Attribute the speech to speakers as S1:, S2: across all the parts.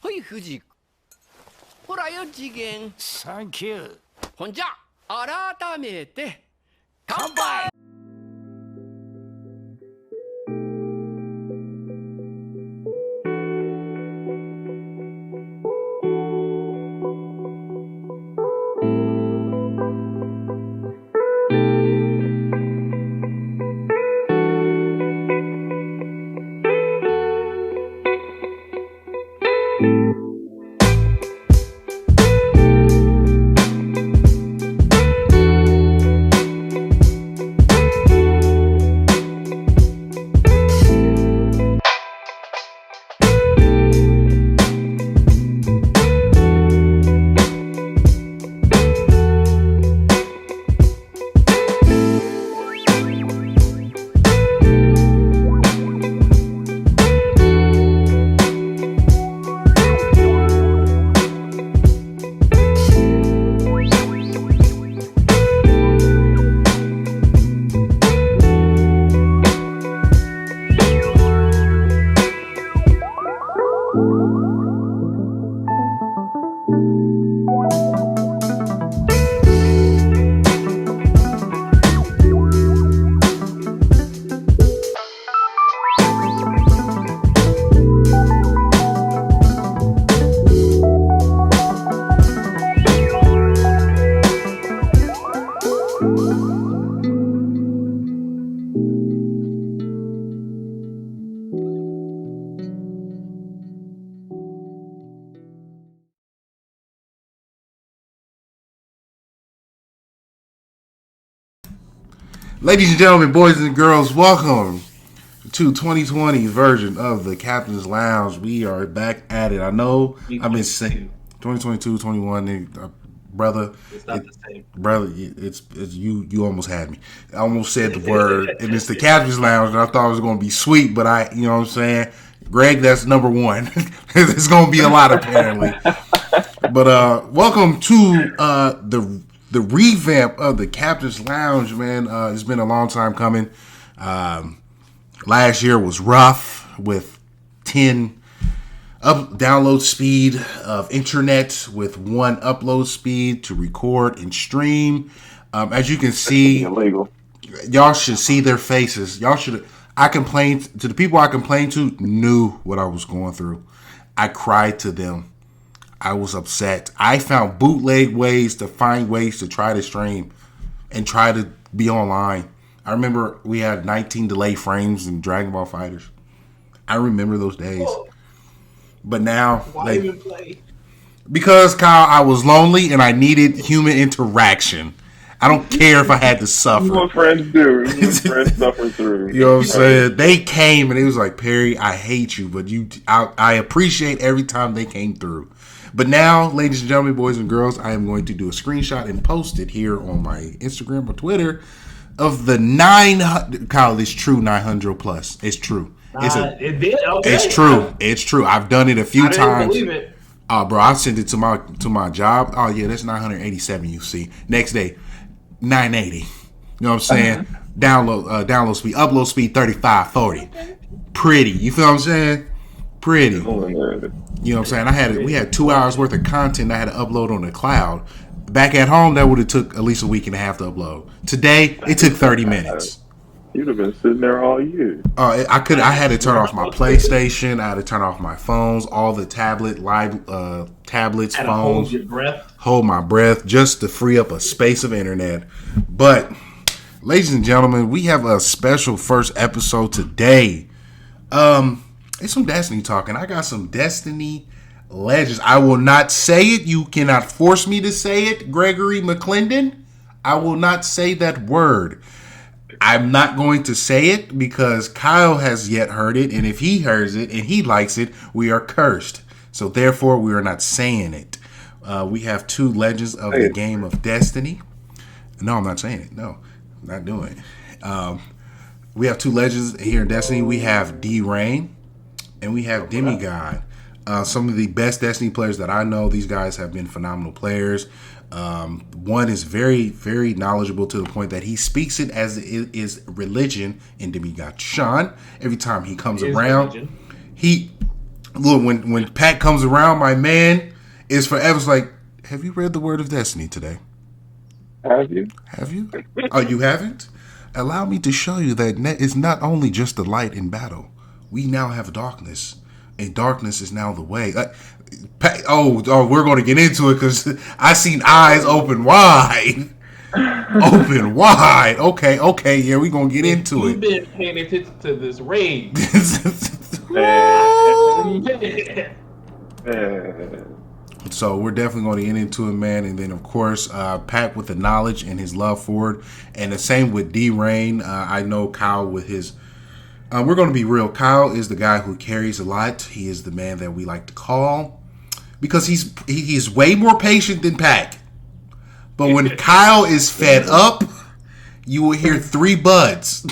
S1: 허이 후지 호라요 지겐
S2: 땡큐.
S1: 혼자 아라다메테 간파이.
S3: Ladies and gentlemen, boys and girls, welcome to 2020 version of the Captain's Lounge. We are back at it. I know I've been saying 2022, 21, brother.
S4: It's not the same.
S3: Brother, it's you. You almost had me. I almost said the word, and it's the Captain's Lounge. And I thought it was going to be sweet, but you know what I'm saying, Greg, that's number one. It's going to be a lot apparently. But welcome to the revamp of the Captain's Lounge, man. It's been a long time coming. Last year was rough with 10 download speed of internet with 1 upload speed to record and stream. As you can see,
S4: Illegal.
S3: y'all should see their faces. I complained to the people I complained to knew what I was going through. I cried to them. I was upset. I found bootleg ways to find ways to try to stream and try to be online. I remember we had 19 delay frames in Dragon Ball FighterZ. I remember those days. But now,
S4: Why even play?
S3: because Kyle, I was lonely and I needed human interaction. I don't care if I had to suffer.
S4: What friends do. What friends suffer through.
S3: You know what I'm saying? They came and it was like, Perry, I hate you, but I appreciate every time they came through. But now, ladies and gentlemen, boys and girls, I am going to do a screenshot and post it here on my Instagram or Twitter of the 900. Kyle, it's true, 900 plus. It's true.
S4: It did? Okay.
S3: It's true. It's true. I've done it a few
S4: I didn't
S3: times.
S4: believe it.
S3: Oh, bro, I sent it to my job. Oh yeah, that's 987. You see, next day, 980. You know what I'm saying? Download speed, upload speed 35, 40. Pretty. You feel what I'm saying? Pretty. You know what I'm saying? We had 2 hours worth of content I had to upload on the cloud. Back at home, that would have took at least a week and a half to upload. Today, it took 30 minutes.
S4: You'd have been sitting there all year.
S3: I had to turn off my PlayStation. I had to turn off my phones, all the tablets, phones. Hold my breath just to free up a space of internet. But, ladies and gentlemen, we have a special first episode today. It's some Destiny talking. I got some Destiny legends. I will not say it. You cannot force me to say it, Gregory McClendon. I will not say that word. I'm not going to say it because Kyle has yet heard it, and if he hears it and he likes it, we are cursed. So therefore, we are not saying it. We have 2 legends of the game of Destiny. No, I'm not saying it. No, I'm not doing it. We have 2 legends here in Destiny. We have D-Rain. And we have Demigod. Some of the best Destiny players that I know. These guys have been phenomenal players. One is very, very knowledgeable to the point that he speaks it as it is religion in Demigod. Sean, every time he comes around, he Look, when Pat comes around, my man is forever. It's like, have you read the Word of Destiny today?
S4: Have you?
S3: Have you? Oh, you haven't? Allow me to show you that it's not only just the light in battle. We now have darkness, and darkness is now the way. We're going to get into it because I seen eyes open wide. Open wide. Okay, yeah, we're going to get into
S2: You've
S3: it.
S2: been paying attention to this raid.
S3: So we're definitely going to get into it, man. And then, of course, Pat with the knowledge and his love for it. And the same with D-Rain. I know Kyle with his... we're going to be real. Kyle is the guy who carries a lot. He is the man that we like to call. Because he's way more patient than Pat. But when Kyle is fed up, you will hear 3 buds.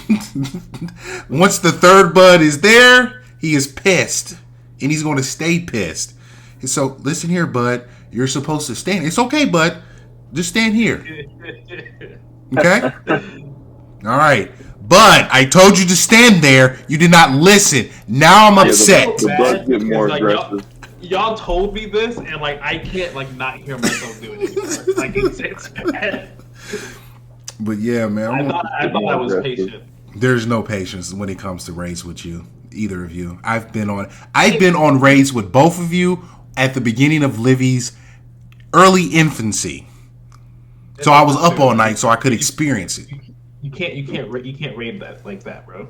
S3: Once the 3rd bud is there, he is pissed. And he's going to stay pissed. And so, listen here, bud. You're supposed to stand. It's okay, bud. Just stand here. Okay? All right. Bud, I told you to stand there. You did not listen. Now I'm upset.
S4: The bugs get more
S2: Like,
S4: aggressive.
S2: y'all told me this, and like I can't like not hear myself do it anymore. Like it's bad.
S3: But yeah, man.
S2: I thought I was patient.
S3: There's no patience when it comes to raids with you, either of you. I've been on raids with both of you at the beginning of Livy's early infancy. So I was up all night so I could experience it.
S2: You can't raid that like that, bro.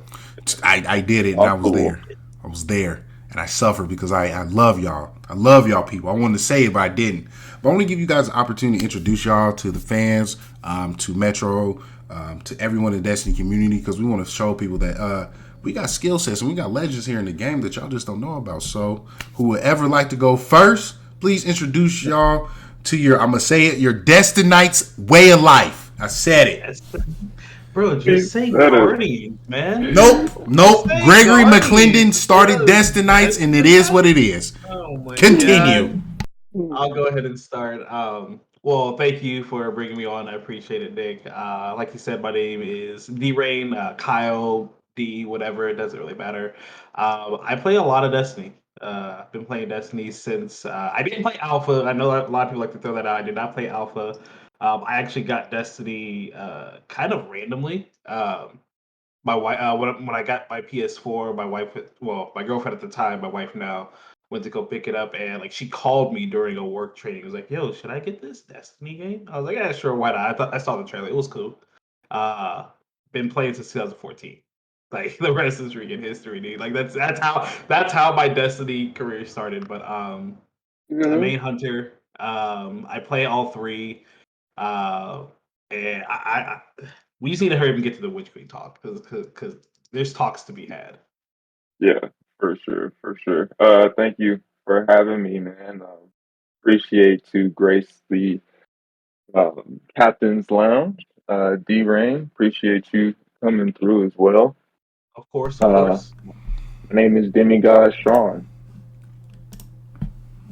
S3: I did it and I was there. I was there and I suffered because I love y'all. I love y'all people. I wanted to say it, but I didn't. But I want to give you guys an opportunity to introduce y'all to the fans, to Metro, to everyone in the Destiny community, because we want to show people that we got skill sets and we got legends here in the game that y'all just don't know about. So who would ever like to go first, please introduce y'all to your, I'm going to say it, your Destinites way of life. I said it.
S2: Bro, just say Guardians, man.
S3: Nope.
S2: Say
S3: Gregory
S2: Guardians.
S3: McClendon started Destinites, and it is what it is.
S2: Oh my
S3: Continue.
S2: God. I'll go ahead and start. Well, thank you for bringing me on. I appreciate it, Nick. Like you said, my name is D-Rain, Kyle, D, whatever. It doesn't really matter. I play a lot of Destiny. I've been playing Destiny since I didn't play Alpha. I know a lot of people like to throw that out. I did not play Alpha. I actually got Destiny kind of randomly. My wife, when I got my PS4, my girlfriend at the time, my wife now, went to go pick it up, and like she called me during a work training. It was like, "Yo, should I get this Destiny game?" I was like, "Yeah, sure, why not?" I saw the trailer. It was cool. Been playing since 2014. Like the rest is freaking history, dude. Like that's how my Destiny career started. But I'm a main hunter. I play all 3. And we just need to hurry up and get to the Witch Queen talk because there's talks to be had.
S4: Yeah, for sure. Thank you for having me, man. Appreciate to grace the Captain's Lounge. D-Rain, appreciate you coming through as well.
S2: Of course.
S4: My name is Demigod Sean.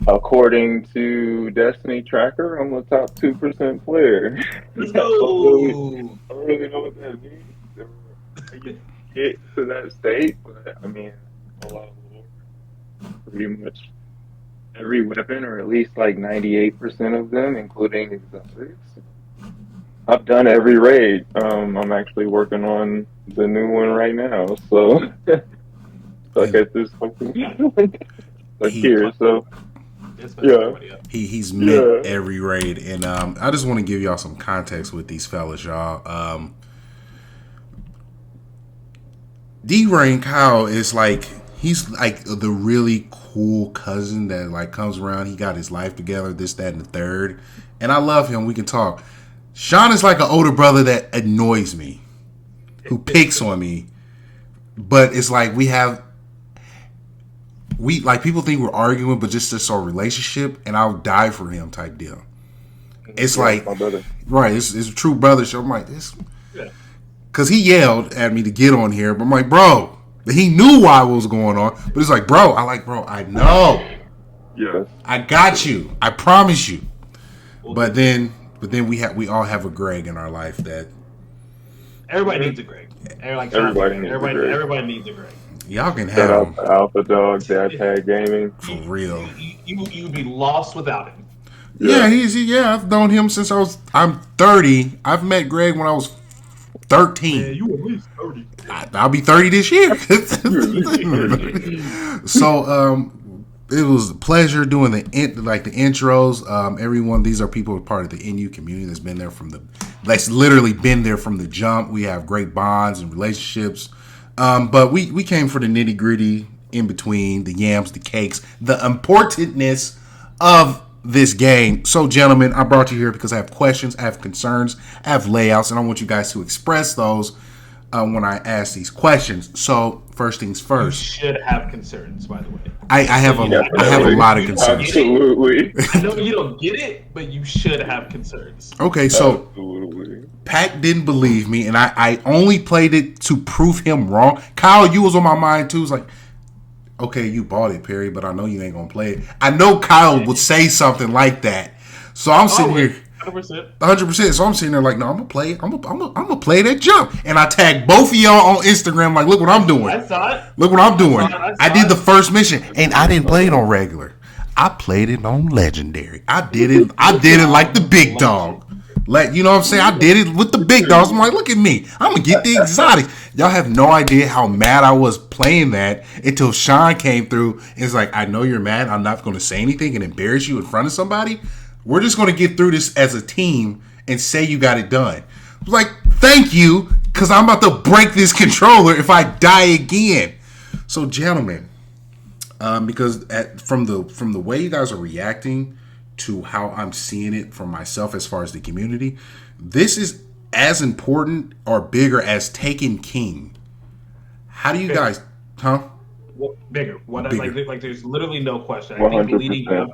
S4: According to Destiny Tracker, I'm a top 2% player.
S2: Let's
S4: I
S2: go.
S4: don't really know what that means. I get to that state, but I mean, a lot of lore. Pretty much every weapon, or at least like 98% of them, including exotics. I've done every raid. I'm actually working on the new one right now, so like at this fucking like here, so. Yeah.
S3: He's met every raid, and I just want to give y'all some context with these fellas, y'all. D-Rain Kyle is like, he's like the really cool cousin that like comes around. He got his life together, this, that, and the third, and I love him. We can talk. Sean is like an older brother that annoys me, who picks on me, but it's like we like people think we're arguing, but just our relationship, and I'll die for him type deal. It's like,
S4: my brother.
S3: Right? It's a true brother show. I'm like this, because he yelled at me to get on here, but I'm like, bro, he knew why what was going on, but it's like, bro, I know, I got you, I promise you, but then we all have a Greg in our life that
S2: everybody needs a Greg. Everybody needs a Greg.
S3: Y'all can
S4: Shout
S3: have
S4: out
S3: him
S4: to Alpha Dog, Dad Tag Gaming.
S3: for real.
S2: You'd be lost without him.
S3: Yeah, I've known him since I'm 30. I've met Greg when I was 13.
S2: you at least 30.
S3: I'll be 30 this year. So it was a pleasure doing the intros. Everyone, these are people who are part of the NU community that's literally been there from the jump. We have great bonds and relationships. But we came for the nitty gritty in between, the yams, the cakes, the importantness of this game. So, gentlemen, I brought you here because I have questions, I have concerns, I have layouts, and I want you guys to express those when I ask these questions. So, first things
S2: You
S3: first.
S2: should have concerns, by the way.
S3: I have a lot of concerns.
S4: Absolutely.
S2: I know you don't get it, but you should have concerns.
S3: Okay, so
S4: Absolutely.
S3: Pat didn't believe me, and I only played it to prove him wrong. Kyle, you was on my mind too. It's like, okay, you bought it, Perry, but I know you ain't gonna play it. I know Kyle would say something like that, so I'm sitting here
S2: 100%.
S3: 100%. So I'm sitting there like, no, I'm gonna play it. I'm gonna play that jump, and I tagged both of y'all on Instagram. Like, look what I'm doing.
S2: I saw it.
S3: Look what I'm doing.
S2: I saw
S3: I did
S2: it.
S3: the first mission, and I didn't play it on regular. I played it on legendary. I did it like the big dog. Like, you know what I'm saying? I did it with the big dogs. I'm like, look at me. I'm gonna get the exotic. Y'all have no idea how mad I was playing that until Sean came through and was like, I know you're mad. I'm not gonna say anything and embarrass you in front of somebody. We're just gonna get through this as a team and say you got it done. I was like, thank you, because I'm about to break this controller if I die again. So, gentlemen, because from the way you guys are reacting to how I'm seeing it from myself as far as the community, this is as important or bigger as Taken King. How do you guys, huh?
S2: Well, bigger.
S3: Bigger.
S2: Like there's literally no question. I think
S4: 100%.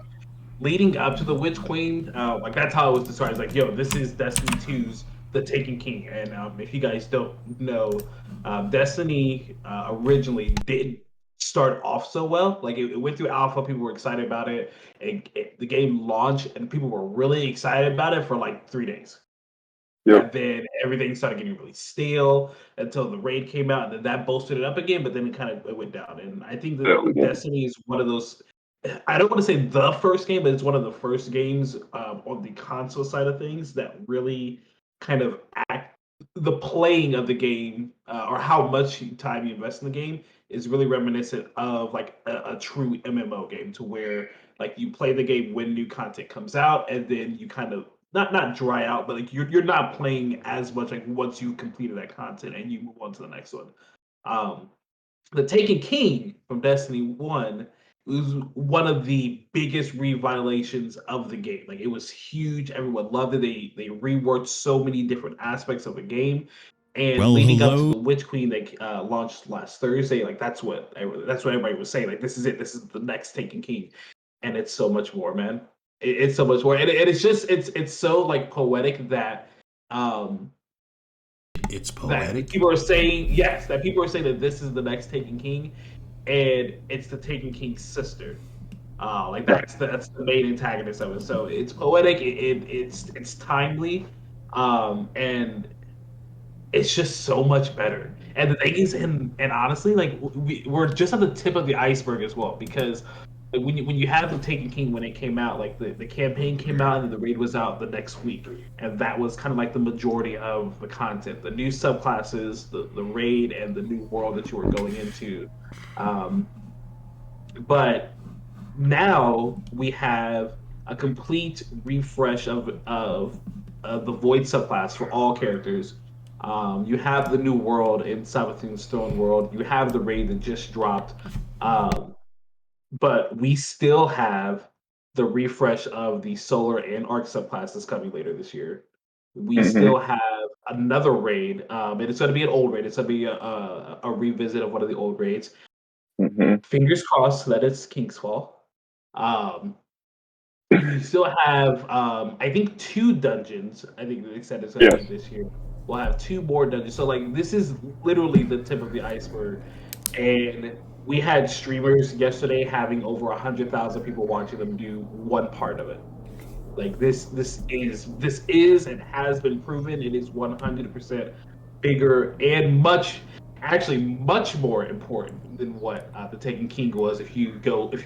S2: leading up to the Witch Queen, like that's how it was described. It's like, yo, this is Destiny 2's The Taken King. And if you guys don't know, Destiny originally did start off so well. Like it went through alpha, people were excited about it. The game launched, and people were really excited about it for like 3 days.
S4: Yep.
S2: And then everything started getting really stale until the raid came out, and then that bolstered it up again. But then it went down. And I think that Destiny is one of those. I don't want to say the first game, but it's one of the first games on the console side of things that really kind of the playing of the game or how much time you invest in the game is really reminiscent of like a true MMO game, to where like you play the game when new content comes out, and then you kind of not dry out, but like you're not playing as much like once you completed that content and you move on to the next one. The Taken King from Destiny 1 was one of the biggest revitalizations of the game. Like it was huge. Everyone loved it. They reworked so many different aspects of the game. And leading up to the Witch Queen that launched last Thursday, like that's what everybody was saying. Like this is it. This is the next Taken King, and it's so much more, man. It's so much more, and it's just it's so like poetic that
S3: It's poetic.
S2: that people are saying that this is the next Taken King, and it's the Taken King's sister. Like that's the main antagonist of it. So it's poetic. It's timely, and it's just so much better. And the thing is, and honestly, like we're just at the tip of the iceberg as well, because like, when you have the Taken King when it came out, like the campaign came out and then the raid was out the next week, and that was kind of like the majority of the content, the new subclasses, the raid, and the new world that you were going into. But now we have a complete refresh of the Void subclass for all characters. You have the new world in Savathun's Stone World. You have the raid that just dropped. But we still have the refresh of the Solar and Arc subclasses coming later this year. We still have another raid, and it's going to be an old raid. It's going to be a revisit of one of the old raids. Fingers crossed that it's King's Fall. You still have, I think, 2 dungeons. I think they said it's going to be this year. We'll have 2 more dungeons. So, like, this is literally the tip of the iceberg. And we had streamers yesterday having over 100,000 people watching them do one part of it. Like this is and has been proven. It is 100% bigger and much. actually much more important than what the Taken King was if you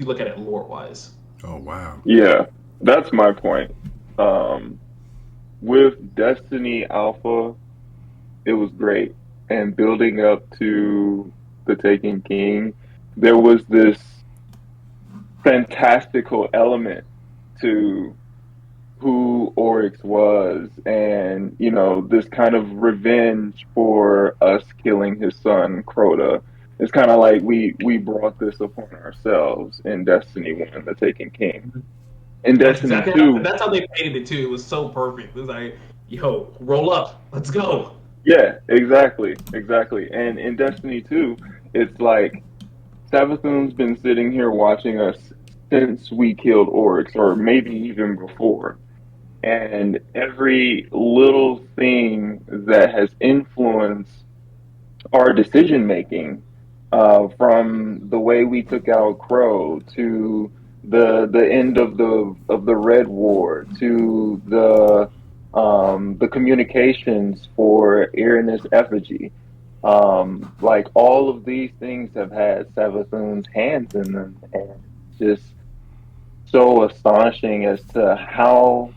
S2: look at it lore wise.
S3: Oh wow.
S4: Yeah, that's my point. Um, with Destiny Alpha, it was great. And building up to the Taken King, there was this fantastical element to who Oryx was, and this kind of revenge for us killing his son Crota. It's kind of like we brought this upon ourselves in Destiny 1, the Taken King. In
S2: That's
S4: Destiny
S2: exactly
S4: 2,
S2: that's how they painted it too. It was so perfect. It was like, yo, roll up, let's go.
S4: yeah, exactly. And in Destiny 2, it's like Savathun's been sitting here watching us since we killed Oryx, or maybe even before. And every little thing that has influenced our decision making, from the way we took out Crow to the end of the Red War to the communications for Irena's effigy. Like all of these things have had Savathun's hands in them, and just so astonishing as to how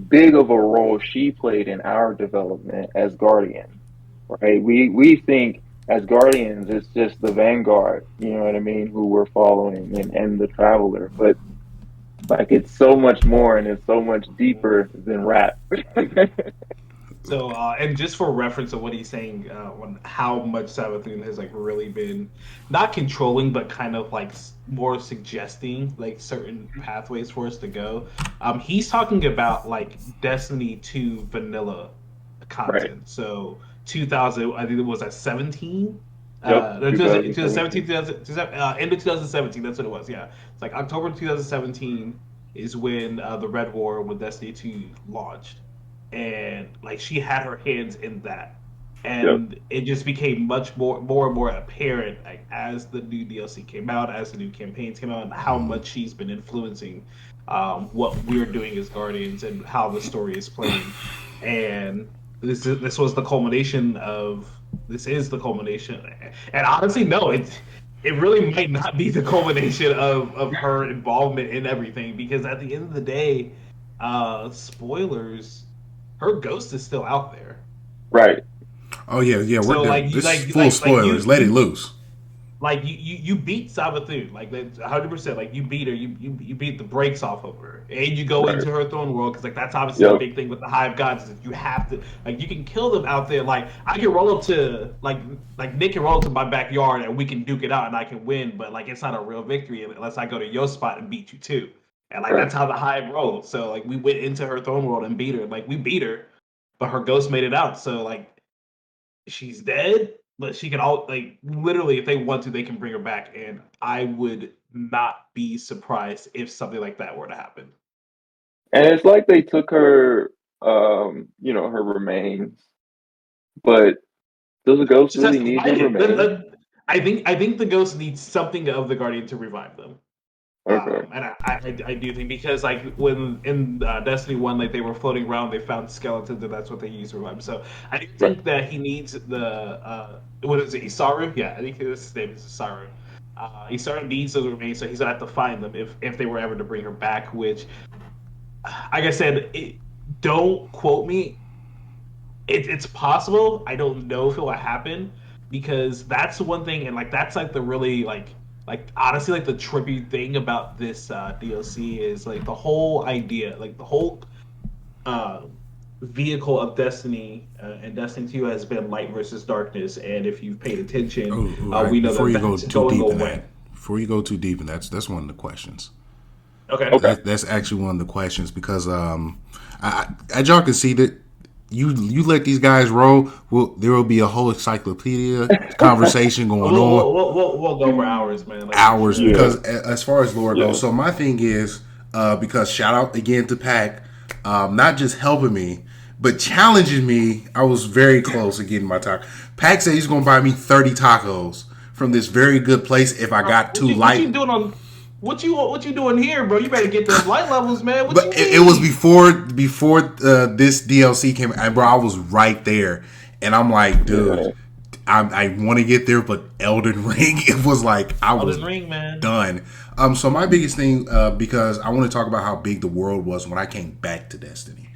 S4: big of a role she played in our development as Guardian. Right? We think as Guardians it's just the Vanguard, you know what I mean, who we're following, and the Traveler. But like it's so much more and it's so much deeper than rap.
S2: So, and just for reference of what he's saying, on how much Savathun has like really been not controlling, but kind of like more suggesting like certain pathways for us to go. He's talking about like Destiny 2 vanilla
S4: Right.
S2: content. So 2000, I think it was at 17.
S4: Yep.
S2: 2017,
S4: 2017.
S2: end of 2017. That's what it was. Yeah, it's like October 2017 is when the Red War with Destiny 2 launched, and like she had her hands in that,
S4: Yep.
S2: and it just became more and more apparent like as the new DLC came out, as the new campaigns came out, and how much she's been influencing what we're doing as Guardians and how the story is playing. And this was the culmination of this is the culmination, and honestly, no, it really might not be the culmination of her involvement in everything, because at the end of the day, spoilers, her ghost is still out there.
S4: Right.
S3: Oh yeah, yeah.
S2: So
S3: We're
S2: like
S3: done.
S2: you
S3: This is
S2: like
S3: full
S2: like
S3: spoilers. Let it loose.
S2: like you beat Savathun, like 100%. Like you beat her, you beat the brakes off of her, and you go
S4: Right.
S2: into her throne world, because like that's obviously a
S4: Yep.
S2: big thing with the Hive Gods, is that you have to, like, you can kill them out there. Like I can roll up to like Nick can roll up to my backyard and we can duke it out and I can win, but like it's not a real victory unless I go to your spot and beat you too. And like
S4: Right.
S2: that's how the Hive rolls. So like we went into her throne world and beat her. Like we beat her, but her ghost made it out. So like she's dead, but she can all like literally if they want to, they can bring her back, and I would not be surprised if something like that were to happen.
S4: And it's like they took her, her remains, but does a ghost
S2: Just has
S4: really
S2: to
S4: need the
S2: fight it.
S4: remains?
S2: I think the ghost needs something of the Guardian to revive them.
S4: Okay.
S2: And I do think, because like when in Destiny 1, like they were floating around, they found skeletons, and that's what they used to revive. So I do
S4: Right.
S2: think that he needs what is it, Isaru? Yeah, I think his name is Isaru. Isaru needs those remains, so he's gonna have to find them if they were ever to bring her back. Which, like I said, don't quote me. It's possible. I don't know if it will happen, because that's one thing, and like that's like the really like honestly like the trippy thing about this DLC is like the whole idea, like the whole uh, vehicle of Destiny and Destiny 2 has been light versus darkness, and if you've paid attention, we know
S3: Before
S2: that
S3: you go
S2: that's
S3: too
S2: going
S3: deep in
S2: away.
S3: that, before you go too deep in that's one of the questions.
S2: Okay.
S4: Okay.
S3: That's actually one of the questions, because as y'all can see that you let these guys roll, there will be a whole encyclopedia conversation going on
S2: We'll go for hours, man. Like, for
S3: hours,
S2: sure.
S4: Yeah.
S3: because as far as lore
S4: Yeah.
S3: goes. So my thing is, because shout out again to Pac, not just helping me but challenging me. I was very close to getting my taco. Pac said he's gonna buy me 30 tacos from this very good place if I got two
S2: What you
S3: light.
S2: doing on? What you doing here, bro? You better get them light levels, man. What you
S3: But it was
S2: mean?
S3: before this DLC came, and bro, I was right there, and I'm like, dude,
S4: Yeah.
S3: I want to get there, but Elden Ring, it was like I was
S2: Elden Ring, man.
S3: done. So my biggest thing, because I want to talk about how big the world was when I came back to Destiny.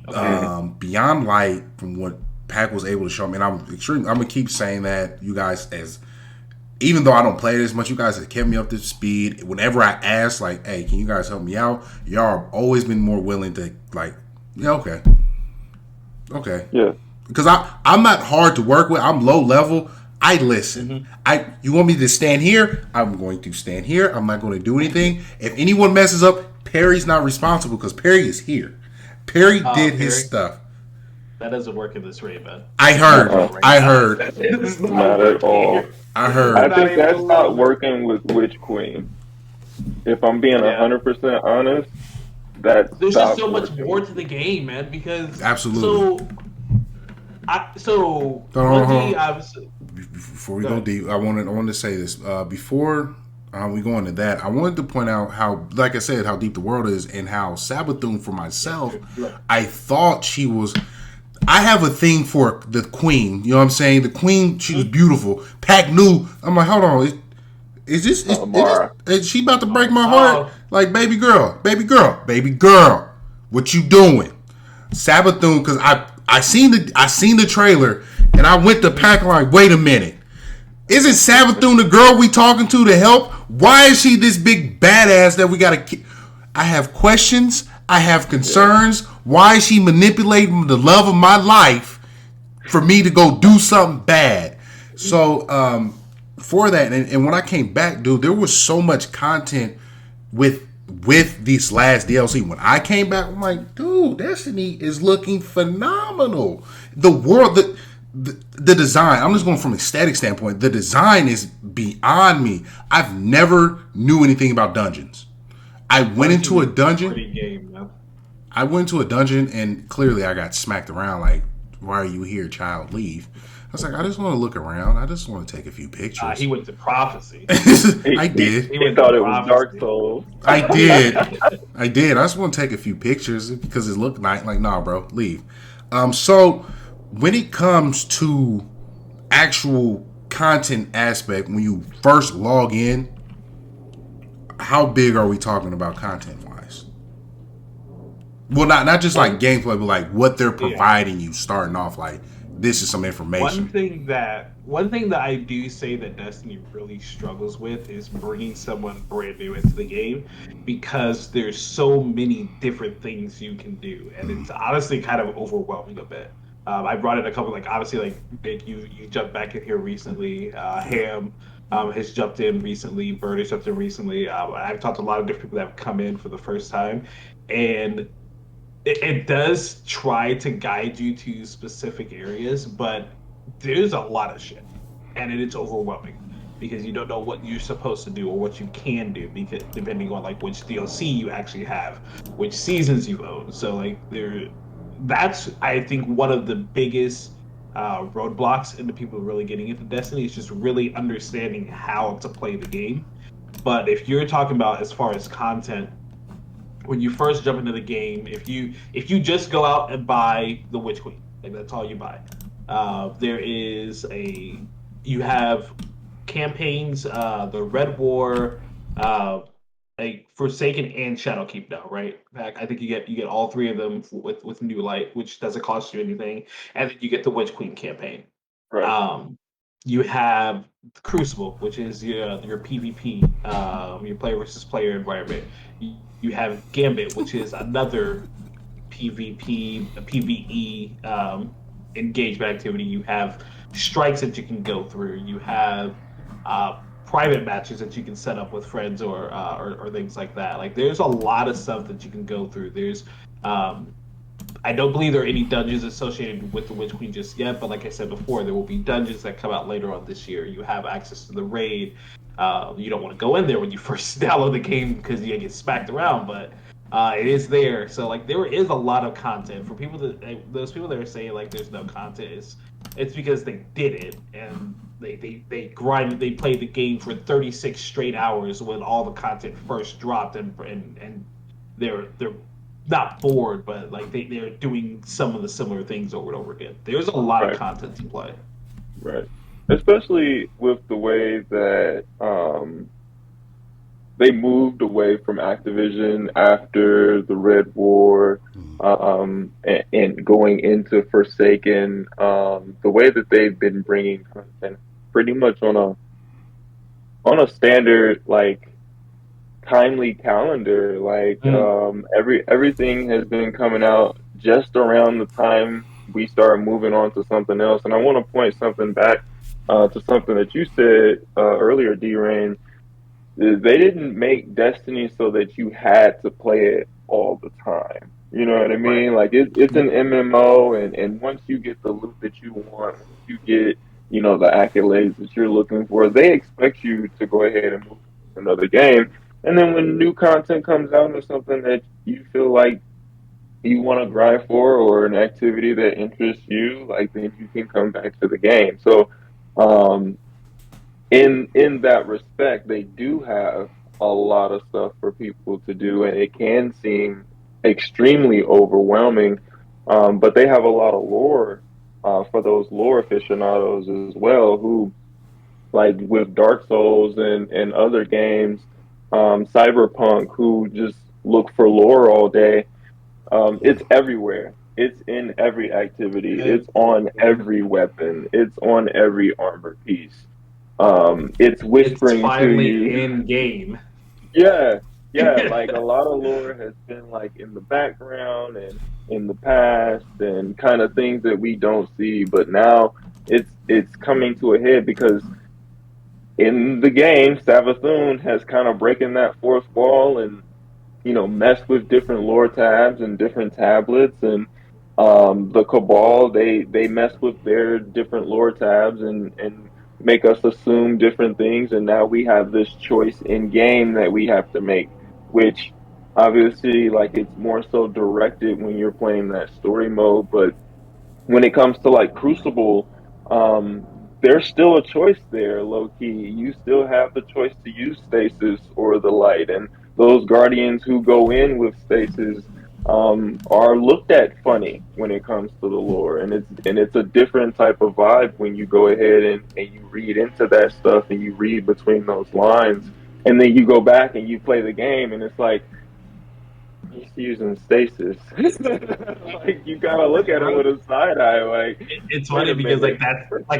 S3: Beyond Light, from what Pack was able to show me, and I'm gonna keep saying that, you guys, as even though I don't play it as much, you guys have kept me up to speed. Whenever I ask, like, hey, can you guys help me out? Y'all have always been more willing to, like, yeah, okay.
S4: Yeah.
S3: Because I'm not hard to work with. I'm low level. I listen. You want me to stand here? I'm going to stand here. I'm not going to do anything. If anyone messes up, Perry's not responsible because Perry is here. Perry did his stuff.
S2: That doesn't work in this raid, man.
S3: I heard.
S2: It's
S4: Not at all.
S3: I heard.
S4: I think that's not working with Witch Queen. If I'm being 100% honest, that
S2: there's just so
S4: working.
S2: much more to the game, man. Because
S3: Absolutely.
S2: So
S3: Hold on.
S2: I was.
S3: Before we go deep, I wanted to say this. Before we go into that, I wanted to point out how, like I said, how deep the world is, and how Savathun, for myself, I thought she was. I have a thing for the queen. You know what I'm saying? The queen, she was beautiful. Pac knew. I'm like, hold on, is she about to break my heart? Like, baby girl, what you doing? Savathun, because I seen the trailer, and I went to Pac like, wait a minute. Isn't Savathun the girl we talking to help? Why is she this big badass that we gotta keep? I have questions. I have concerns. Why is she manipulating the love of my life for me to go do something bad? So, for that, and when I came back, dude, there was so much content with these last DLC. When I came back, I'm like, dude, Destiny is looking phenomenal. The world, the design, I'm just going from an aesthetic standpoint, the design is beyond me. I've never knew anything about dungeons. I went into a dungeon. I went to a dungeon, and clearly I got smacked around like, why are you here, child? Leave. I was like, I just want to look around. I just want to take a few pictures.
S2: He went to Prophecy.
S3: I did.
S4: He thought it was Dark Souls.
S3: I did. I just want to take a few pictures because it looked nice. Like, nah, bro, leave. So when it comes to actual content aspect, when you first log in, how big are we talking about content wise? Well, not just like gameplay, but like what they're providing you starting off. Like, this is some information.
S2: One thing that I do say that Destiny really struggles with is bringing someone brand new into the game, because there's so many different things you can do, and it's honestly kind of overwhelming a bit. I brought in a couple, like, obviously, like, Nick, you jumped back in here recently. Ham has jumped in recently. Bird has jumped in recently. I've talked to a lot of different people that have come in for the first time, and it does try to guide you to specific areas, but there's a lot of shit, and it's overwhelming because you don't know what you're supposed to do or what you can do, because depending on like which DLC you actually have, which seasons you own. So like that's I think one of the biggest roadblocks into people really getting into Destiny is just really understanding how to play the game. But if you're talking about as far as content, when you first jump into the game, if you just go out and buy the Witch Queen, like that's all you buy. You have campaigns, the Red War, like Forsaken and Shadowkeep now, right? I think you get all three of them with New Light, which doesn't cost you anything, and then you get the Witch Queen campaign.
S4: Right.
S2: You have Crucible, which is your PvP, your player versus player environment. You have Gambit, which is another PvP, PvE engagement activity. You have strikes that you can go through. You have private matches that you can set up with friends or things like that. Like, there's a lot of stuff that you can go through. There's I don't believe there are any dungeons associated with the Witch Queen just yet, but like I said before, there will be dungeons that come out later on this year. You have access to the raid. You don't want to go in there when you first download the game because you get smacked around, but it is there. So like there is a lot of content for people those people that are saying like there's no content. It's because they did it and they grinded. They played the game for 36 straight hours when all the content first dropped, and they're not bored, but like they're doing some of the similar things over and over again. There's a lot of content to play.
S4: Right. especially with the way that they moved away from Activision after the Red War, and going into Forsaken. The way that they've been bringing content pretty much on a standard like timely calendar. Like everything has been coming out just around the time we start moving on to something else. And I want to point something back to something that you said earlier, D Rain. They didn't make Destiny so that you had to play it all the time. You know what I mean? Like it's an MMO, and once you get the loot that you want, once you get the accolades that you're looking for, they expect you to go ahead and move to another game. And then when new content comes out or something that you feel like you want to grind for, or an activity that interests you, like then you can come back to the game. So, um, in that respect, they do have a lot of stuff for people to do, and it can seem extremely overwhelming. But they have a lot of lore for those lore aficionados as well, who like with Dark Souls and other games, Cyberpunk, who just look for lore all day. It's everywhere. It's in every activity. It's on every weapon. It's on every armor piece. It's whispering
S2: It's
S4: to
S2: finally
S4: you.
S2: in game.
S4: Yeah, yeah. Like a lot of lore has been like in the background and in the past, and kind of things that we don't see. But now it's coming to a head because in the game, Savathun has kind of breaking that fourth wall and messed with different lore tabs and different tablets, and the Cabal, they mess with their different lore tabs and make us assume different things, and now we have this choice in game that we have to make, which obviously like it's more so directed when you're playing that story mode, but when it comes to like Crucible, there's still a choice there, low key. You still have the choice to use stasis or the light, and those guardians who go in with stasis are looked at funny when it comes to the lore, and it's a different type of vibe when you go ahead and you read into that stuff and you read between those lines, and then you go back and you play the game, and it's like he's using stasis. Like you gotta look at it with a side eye. Like
S2: It's
S4: wait
S2: funny
S4: a
S2: because
S4: minute.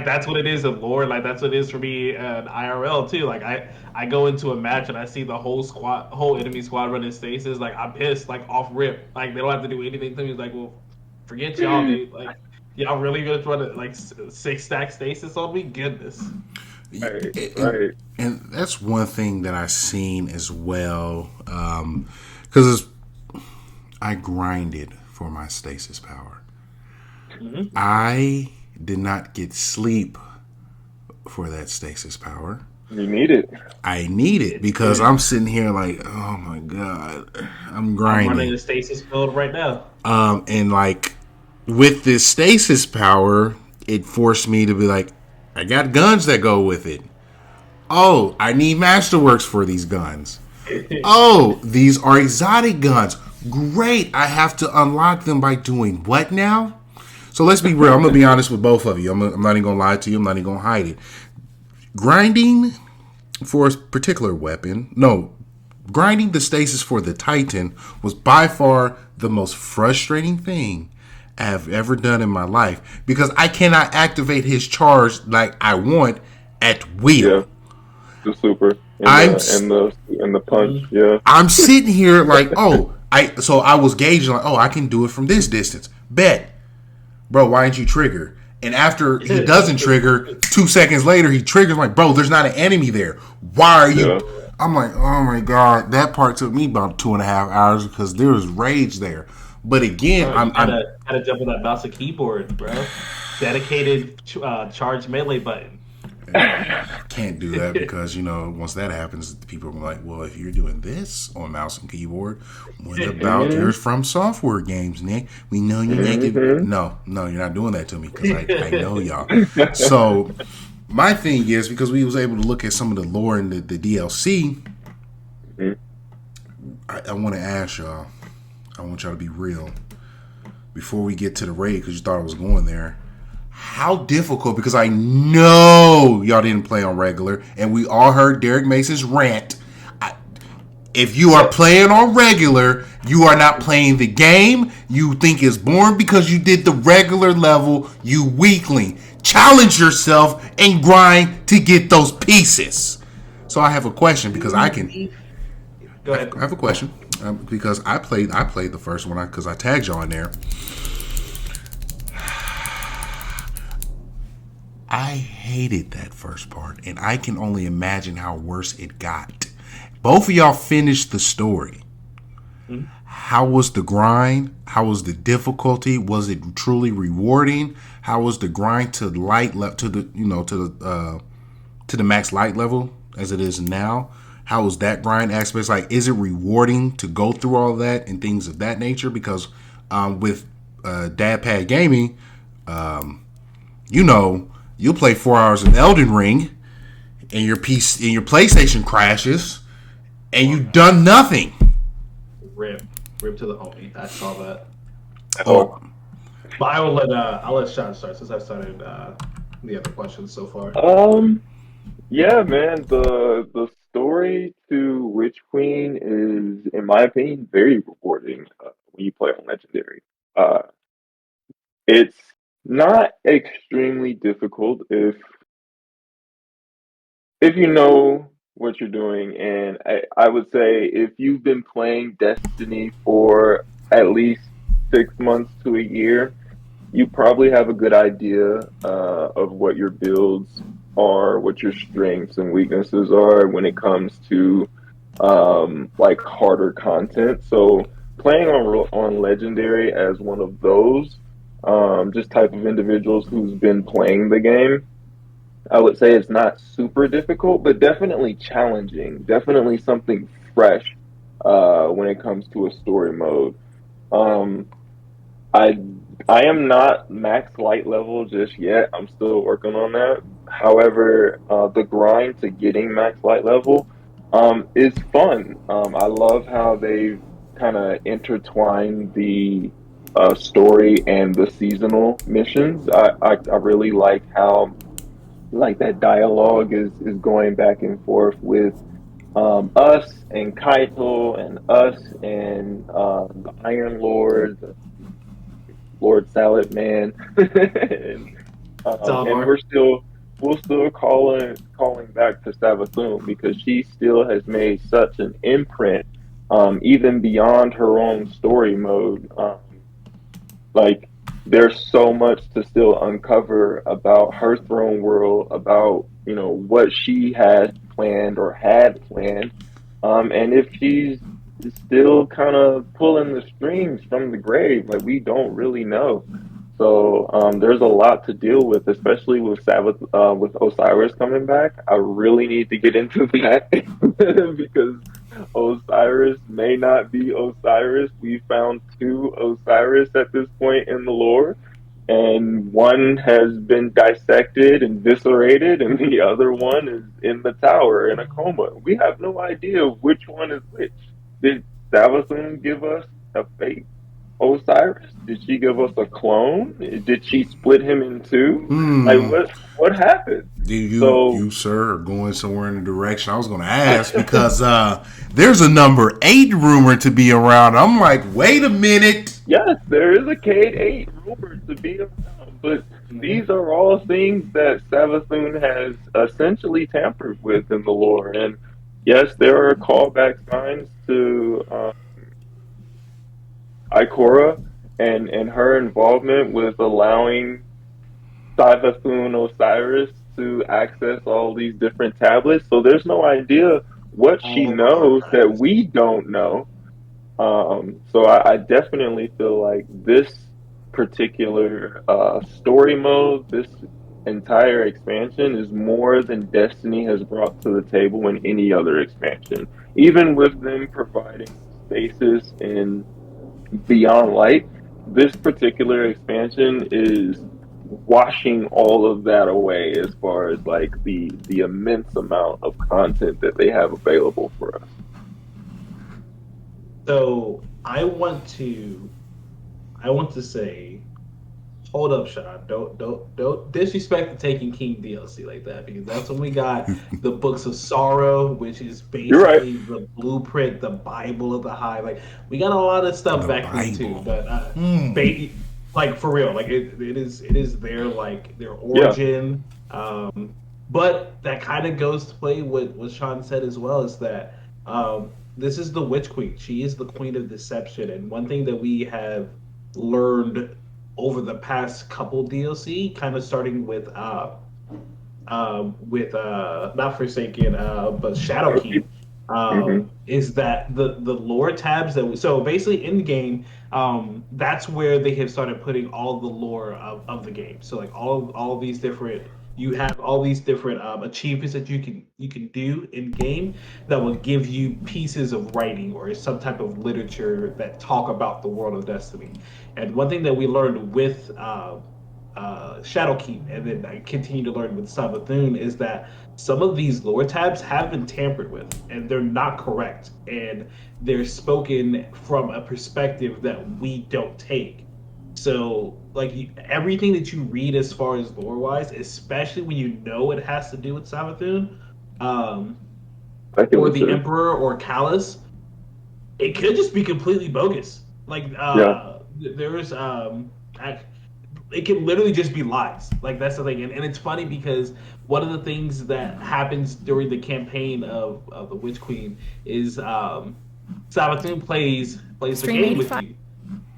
S2: that's what it is in lore. Like that's what it is for me in IRL too. Like I go into a match and I see the whole enemy squad running stasis. Like I'm pissed. Like off rip. Like they don't have to do anything to me. It's like, well, forget y'all, dude. Like y'all really gonna try to like 6-stack stasis on me? Goodness.
S4: Right,
S3: And,
S4: right.
S3: and that's one thing that I've seen as well. Because I grinded for my stasis power. I did not get sleep for that stasis power.
S4: You need it.
S3: I need it because I'm sitting here like, oh my god, I'm
S2: I'm running
S3: grinding.
S2: the stasis build right now.
S3: And like with this stasis power, it forced me to be like, I got guns that go with it. Oh, I need Masterworks for these guns. Oh, these are exotic guns. Great. I have to unlock them by doing what now? So let's be real. I'm going to be honest with both of you. I'm not even going to lie to you. I'm not even going to hide it. Grinding for a particular weapon, grinding the stasis for the Titan was by far the most frustrating thing I've ever done in my life because I cannot activate his charge like I want at will.
S4: Yeah, the super and the punch. Yeah,
S3: I'm sitting here like, so I was gauging like, I can do it from this distance. Bet. Bro, why didn't you trigger? And after he doesn't trigger, 2 seconds later he triggers. I'm like, bro, there's not an enemy there. Why are you?
S4: Yeah.
S3: I'm like, oh my god, that part took me about 2.5 hours because there was rage there. But again,
S2: Bro, you gotta jump on that mouse and keyboard, bro. Dedicated charge melee button.
S3: can't do that because once that happens, people are like, well, if you're doing this on mouse and keyboard, what about your From Software games, Nick? We know you ain't no, you're not doing that to me because I know y'all. So my thing is, because we was able to look at some of the lore in the DLC, I want to ask y'all, I want y'all to be real before we get to the raid because you thought I was going there. how difficult, because I know y'all didn't play on regular, and we all heard Derek Mason's rant. If you are playing on regular, you are not playing the game. You think it's boring because you did the regular level, you weakling. Challenge yourself and grind to get those pieces. So I have a question because I can.
S2: Go ahead.
S3: I have a question because I played the first one because I tagged y'all in there. I hated that first part, and I can only imagine how worse it got. Both of y'all finished the story. Mm-hmm. How was the grind? How was the difficulty? Was it truly rewarding? How was the grind to the max light level as it is now? How was that grind aspect? Like, is it rewarding to go through all that and things of that nature? Because with Dad Pad Gaming, you'll play 4 hours of Elden Ring, and your PlayStation crashes, and you've done nothing.
S2: Rip to the homie. I saw that.
S3: Oh,
S2: but I'll let Sean start since I started the other questions so far.
S4: Yeah, man. The story to Witch Queen is, in my opinion, very rewarding when you play on Legendary. It's not extremely difficult if you know what you're doing, and I would say if you've been playing Destiny for at least 6 months to a year, you probably have a good idea of what your builds are, what your strengths and weaknesses are when it comes to like harder content. So playing on Legendary as one of those just type of individuals who's been playing the game, I would say it's not super difficult, but definitely challenging. Definitely something fresh when it comes to a story mode. Um, I I am not max light level just yet. I'm still working on that. However, the grind to getting max light level is fun. I love how they've kind of intertwined the story and the seasonal missions. I really like how like that dialogue is going back and forth with us and Kaito and us and the Iron Lord, Lord Salad Man, and we're still calling back to Savathun because she still has made such an imprint, even beyond her own story mode. Like there's so much to still uncover about her throne world, about what she had planned or had planned, and if she's still kind of pulling the strings from the grave, like we don't really know. So there's a lot to deal with, especially with Sabbath, with Osiris coming back. I really need to get into that because Osiris may not be Osiris. We found two Osiris at this point in the lore, and one has been dissected and eviscerated, and the other one is in the tower in a coma. We have no idea which one is which. Did Savathun give us a fake Osiris? Did she give us a clone? Did she split him in two? Like what happened?
S3: You sir are going somewhere in the direction I was going to ask because there's a number 8 rumor to be around. I'm like, wait a minute.
S4: Yes, there is a Cade 8 rumored to be around, but these are all things that Savathun has essentially tampered with in the lore. And yes, there are callback signs to Ikora and her involvement with allowing Savathun Osiris to access all these different tablets. So there's no idea what she knows that we don't know. So I definitely feel like this particular story mode, this entire expansion is more than Destiny has brought to the table in any other expansion. Even with them providing stasis in Beyond Light, this particular expansion is washing all of that away as far as like the immense amount of content that they have available for us.
S2: So I want to say hold up, Sean. Don't disrespect the Taken King DLC like that, because that's when we got the Books of Sorrow, which is
S4: You're right.
S2: basically the blueprint, the Bible of the High. Like we got a lot of stuff
S3: The
S2: back then too,
S3: Bible.
S2: but like for real, like it is their
S4: Yeah.
S2: origin. But that kind of goes to play what Sean said as well, is that this is the Witch Queen. She is the Queen of Deception, and one thing that we have learned over the past couple DLC, kind of starting with not Forsaken, but Shadowkeep,
S4: Mhm.
S2: is that the lore tabs that so basically in the game, that's where they have started putting all the lore of the game. So like all these different, you have all these different achievements that you can do in game that will give you pieces of writing or some type of literature that talk about the world of Destiny. And one thing that we learned with Shadowkeep, and then I continue to learn with Savathun, is that some of these lore tabs have been tampered with, and they're not correct, and they're spoken from a perspective that we don't take. So, like everything that you read as far as lore wise, especially when you know it has to do with Savathun, um,
S4: I can
S2: or the
S4: listen.
S2: Emperor or Callus, it could just be completely bogus. Like
S4: Yeah.
S2: there's it can literally just be lies. Like that's the thing, and it's funny because one of the things that happens during the campaign of the Witch Queen is Savathun plays the
S5: Stream
S2: game with
S5: 85.
S2: you.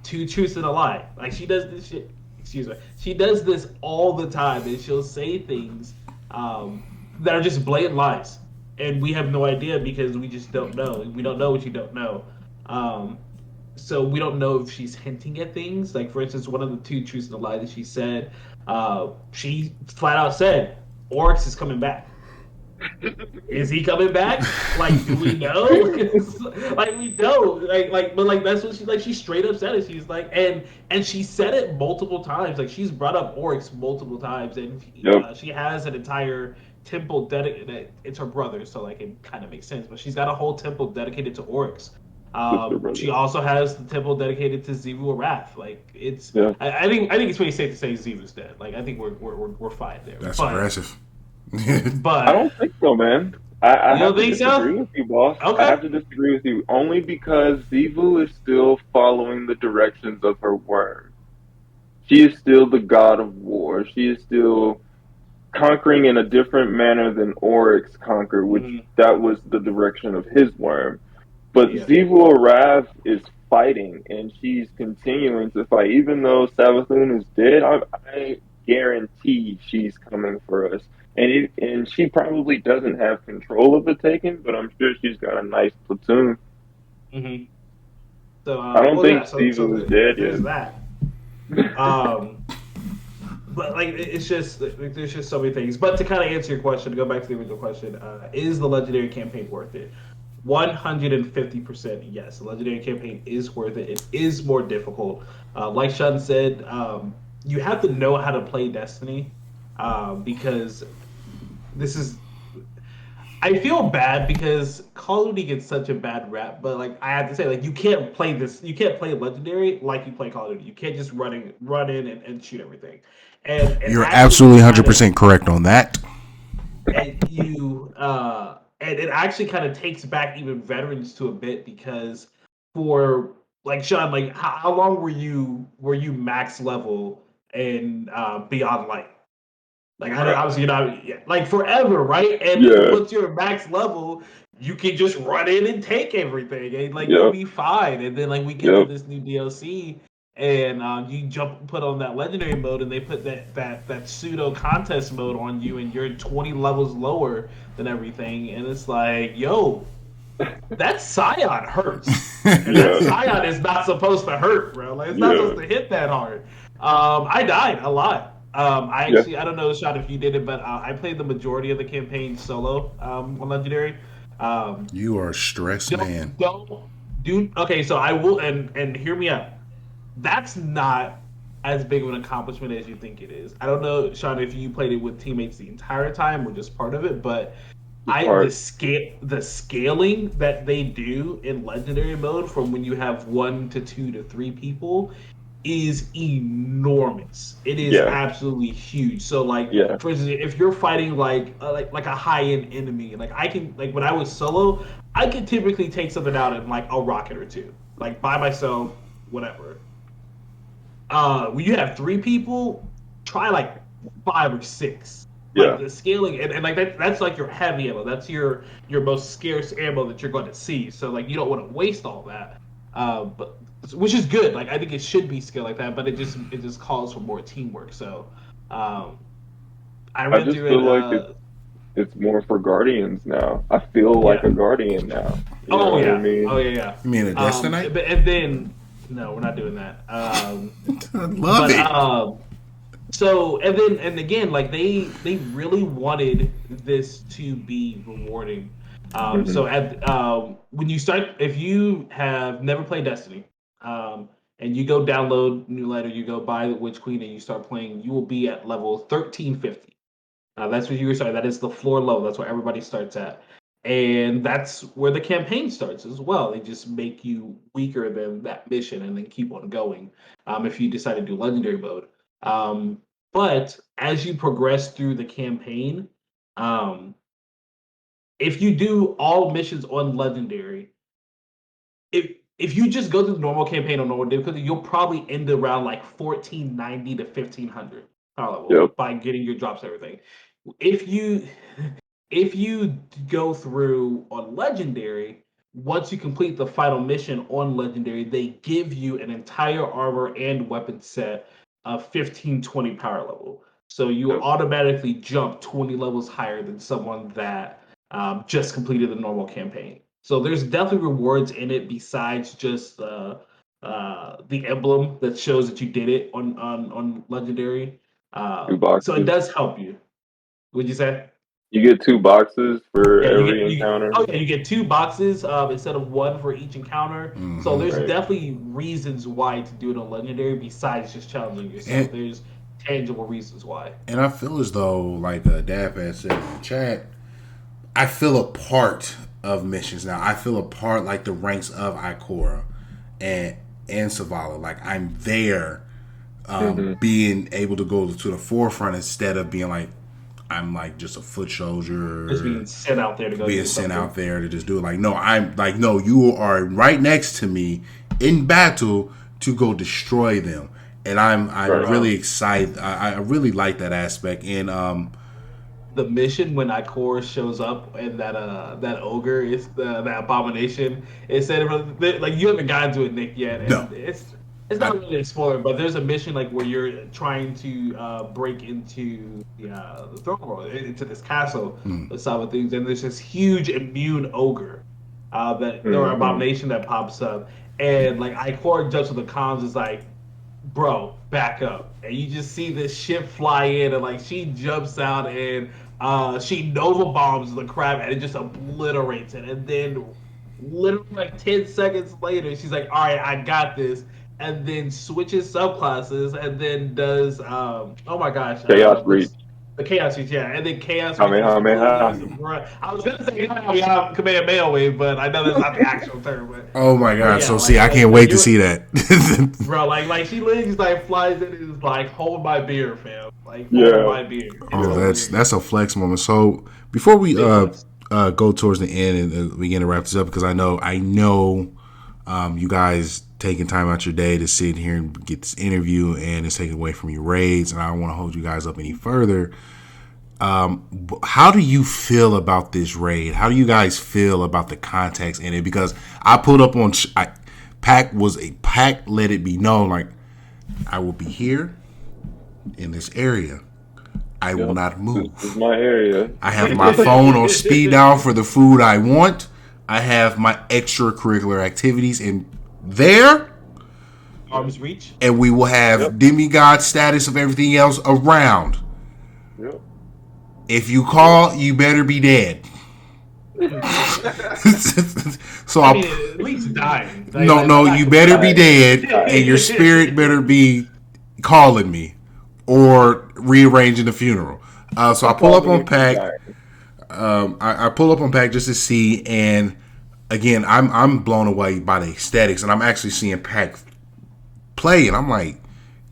S2: Two truths and a lie. Like she does this shit. Excuse me. She does this all the time, and she'll say things that are just blatant lies, and we have no idea because we just don't know. We don't know what you don't know. Um, so we don't know if she's hinting at things. Like for instance, one of the two truths and a lie that she flat out said, Oryx is coming back. Is he coming back? Like, do we know? Like we don't. But like that's what she straight up said it. She's like, and she said it multiple times. Like she's brought up Oryx multiple times, and
S4: Yep.
S2: she has an entire temple dedicated. It's her brother, so like it kind of makes sense. But she's got a whole temple dedicated to Oryx.
S4: Sister brother.
S2: She also has the temple dedicated to Xivu Arath. Like it's,
S4: Yeah.
S2: I think it's pretty safe to say Xivu's dead. Like I think we're fine there.
S3: That's
S2: but,
S3: aggressive.
S2: But
S4: I don't think so, man. I
S2: You
S4: have
S2: don't
S4: to
S2: think so?
S4: disagree with you, boss.
S2: Okay.
S4: I have to disagree with you only because Zivu is still following the directions of her worm. She is still the god of war. She is still conquering in a different manner than Oryx conquered, which
S2: Mhm.
S4: that was the direction of his worm. But
S2: Yeah.
S4: Xivu Arath is fighting, and she's continuing to fight. Even though Savathun is dead, I guarantee she's coming for us. And she probably doesn't have control of the Taken, but I'm sure she's got a nice platoon.
S2: Mm-hmm. So,
S4: I don't think Xivu is dead
S2: there's
S4: yet.
S2: that. But like it's just like, there's just so many things. But to kind of answer your question, to go back to the original question, is the legendary campaign worth it? 150% yes. The legendary campaign is worth it. It is more difficult. Like Sean said, you have to know how to play Destiny, because this is. I feel bad because Call of Duty gets such a bad rap, but like I have to say, like you can't play this, you can't play Legendary like you play Call of Duty. You can't just run in and shoot everything. And
S3: You're
S2: actually
S3: absolutely
S2: kind of-
S3: 100% correct on that.
S2: and it actually kind of takes back even veterans to a bit, because for like Sean, like how long were you max level in Beyond Light? Like I know obviously you're not like forever, right? And
S4: Yeah.
S2: once you're max level, you can just run in and take everything, and like
S4: Yep.
S2: you'll be fine. And then like we get to
S4: Yep.
S2: this new DLC, and you put on that legendary mode, and they put that pseudo contest mode on you, and you're 20 levels lower than everything, and it's like, yo, that Scion hurts, and that
S4: Yeah.
S2: Scion is not supposed to hurt, bro. Like it's not
S4: Yeah.
S2: supposed to hit that hard. I died a lot. I don't know, Sean, if you did it, but I played the majority of the campaign solo on Legendary.
S3: You are a stressed man.
S2: Okay, so I will, and hear me out. That's not as big of an accomplishment as you think it is. I don't know, Sean, if you played it with teammates the entire time or just part of it, but the scaling that they do in Legendary mode from when you have 1 to 2 to 3 people is enormous. It is
S4: Yeah.
S2: absolutely huge. So like
S4: Yeah.
S2: for instance, if you're fighting like a high end enemy, like I can like when I was solo, I could typically take something out in like a rocket or two, like by myself, whatever. When you have three people, try like five or six.
S4: Yeah.
S2: Like the scaling and like that's like your heavy ammo. That's your most scarce ammo that you're going to see. So like you don't want to waste all that. But which is good. Like I think it should be scaled like that, but it just calls for more teamwork. So um, I
S4: I
S2: ran
S4: just
S2: through
S4: feel
S2: it.
S4: like it's more for Guardians now. I feel like
S2: Yeah.
S4: a Guardian now. You know
S2: Oh
S4: what
S2: yeah.
S4: I mean?
S2: Oh yeah.
S3: You mean a Destiny?
S2: But and then no, we're not doing that.
S3: I love
S2: But
S3: it.
S2: so and again, like they really wanted this to be rewarding. So at when you start, if you have never played Destiny, and you go download New Light or you go buy the Witch Queen and you start playing, you will be at level 1350. That's where you start. That is the floor level. That's where everybody starts at. And that's where the campaign starts as well. They just make you weaker than that mission and then keep on going if you decide to do legendary mode. But as you progress through the campaign, um, if you do all missions on legendary, if you just go through the normal campaign on normal difficulty, you'll probably end around like 1490 to 1500 power level
S4: Yep.
S2: by getting your drops and everything. If you if you go through on legendary, once you complete the final mission on legendary, they give you an entire armor and weapon set of 1520 power level. So you
S4: Yep.
S2: automatically jump 20 levels higher than someone that just completed the normal campaign. So there's definitely rewards in it besides just the emblem that shows that you did it on legendary.
S4: 2
S2: So it
S4: boxes.
S2: does help you. Would you say?
S4: You get 2 boxes for
S2: Yeah,
S4: every encounter.
S2: you get two boxes instead of one for each encounter. So there's
S4: Right.
S2: definitely reasons why to do it on legendary besides just challenging yourself.
S3: And,
S2: There's tangible reasons why.
S3: and I feel as though, like Dap had said in the chat, I feel a part of missions now. I feel a part like the ranks of Ikora and Savala. Like I'm there, being able to go to the forefront instead of being like I'm like just a foot soldier,
S2: Just being sent out there to go
S3: being
S2: do
S3: sent
S2: something.
S3: out there to just do it. Like no, I'm like no, you are right next to me in battle to go destroy them, and I'm
S4: Right.
S3: really excited. I really like that aspect, and
S2: The mission when Ikor shows up and that ogre is that abomination. It said like you haven't gotten to it, Nick, yet,
S3: No.
S2: and it's not really a spoiler, but there's a mission like where you're trying to break into the throne world, into this castle with some of things, and there's this huge immune ogre that or abomination that pops up, and like Ikor jumps with the comms is like, bro, back up. And you just see this ship fly in and like she jumps out and she nova bombs the crab and it just obliterates it. And then literally like 10 seconds later, she's like, all right, I got this. And then switches subclasses and then does oh my gosh.
S4: Chaos Reach.
S2: The Chaos Reach, yeah. And then Chaos Reach.
S4: Kamehameha.
S2: I was gonna say Kamehameha wave, but I know that's not the actual term. But
S3: oh my god!
S2: yeah,
S3: So
S2: like-
S3: see, I can't wait to see that.
S2: bro, like she literally just like flies in and is like, hold my beer, fam. Like,
S4: Yeah.
S2: hold my beer.
S3: Oh, that's a flex moment. So before we go towards the end and begin to wrap this up, because I know you guys taking time out your day to sit here and get this interview, and it's taken away from your raids, and I don't want to hold you guys up any further. How do you feel about this raid? How do you guys feel about the context in it? Because I put up on Pack let it be known like I will be here in this area. I will not move.
S4: This is my area.
S3: I have my phone on speed dial for the food I want. I have my extracurricular activities in there,
S2: Arms reach.
S3: and we will have demigod status of everything else around.
S4: Yep.
S3: If you call, you better be dead. So
S2: I mean, at least dying. Like,
S3: no,
S2: like,
S3: you better be dead, and your spirit better be calling me or rearranging the funeral. So I pull up on Pack. I pull up on Pack just to see, and again, I'm blown away by the aesthetics, and I'm actually seeing Pack play, and I'm like,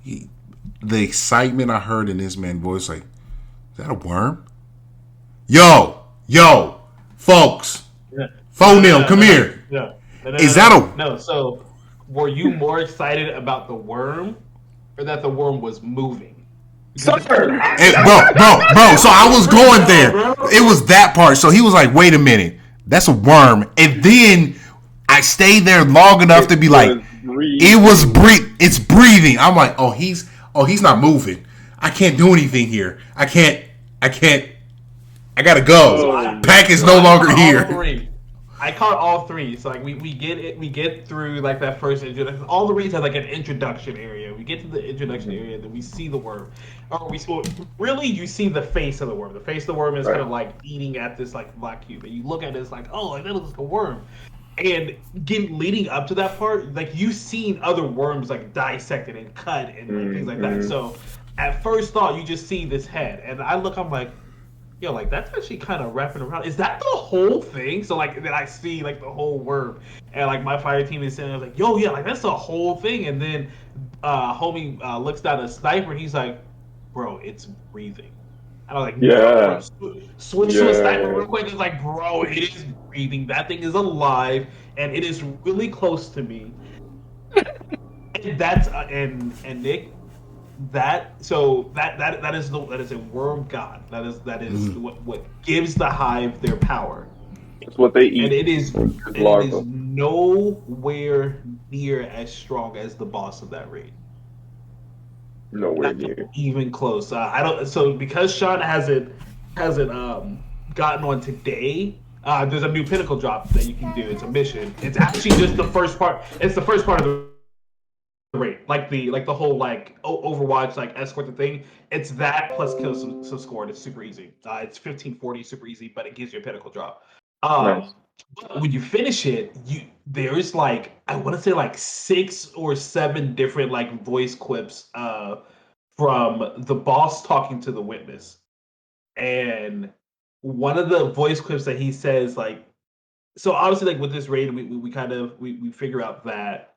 S3: the excitement I heard in this man's voice, like, is that a worm? Yo, folks, phone them, come here. Is that a
S2: no? So, were you more excited about the worm, or that the worm was moving?
S3: Bro. So I was going there. It was that part. So he was like, "Wait a minute, that's a worm," and then I stayed there long enough to be like, It's breathing. I'm like, he's not moving. I can't do anything here. I gotta go. Pack is no longer here.
S2: I caught all three. So like we get it. We get through like that first introduction. All the reads have like an introduction area. We get to the introduction area, then we see the worm. Or really you see the face of the worm. The face of the worm is kind of like eating at this like black cube. And you look at it, it's like, oh, like that looks like a worm. And leading up to that part, like you've seen other worms like dissected and cut and like, things like that. So at first thought, you just see this head, and I'm like, yo, like that's actually kind of wrapping around. Is that the whole thing? So like then I see like the whole worm, and like my fire team is saying, I was like, yo, yeah, like that's the whole thing. And then homie looks down at Sniper, and he's like, bro, it's breathing. And I was like, no, switch to a Sniper real quick. It's like, bro, it is breathing. That thing is alive, and it is really close to me. And that's and Nick, that is a worm god. That is what gives the hive their power.
S4: It's what they eat.
S2: And it is nowhere near as strong as the boss of that raid.
S4: Nowhere near.
S2: Even close. I don't. So because Sean hasn't gotten on today, there's a new pinnacle drop that you can do. It's a mission. It's actually just the first part. It's the first part of the raid, like the whole like Overwatch like escort the thing. It's that plus kill some score. It's super easy. It's 1540, super easy, but it gives you a pinnacle drop.
S4: Nice.
S2: When you finish it, there's like I want to say like 6 or 7 different like voice clips from the boss talking to the witness, and one of the voice clips that he says like, so obviously like with this raid we figure out that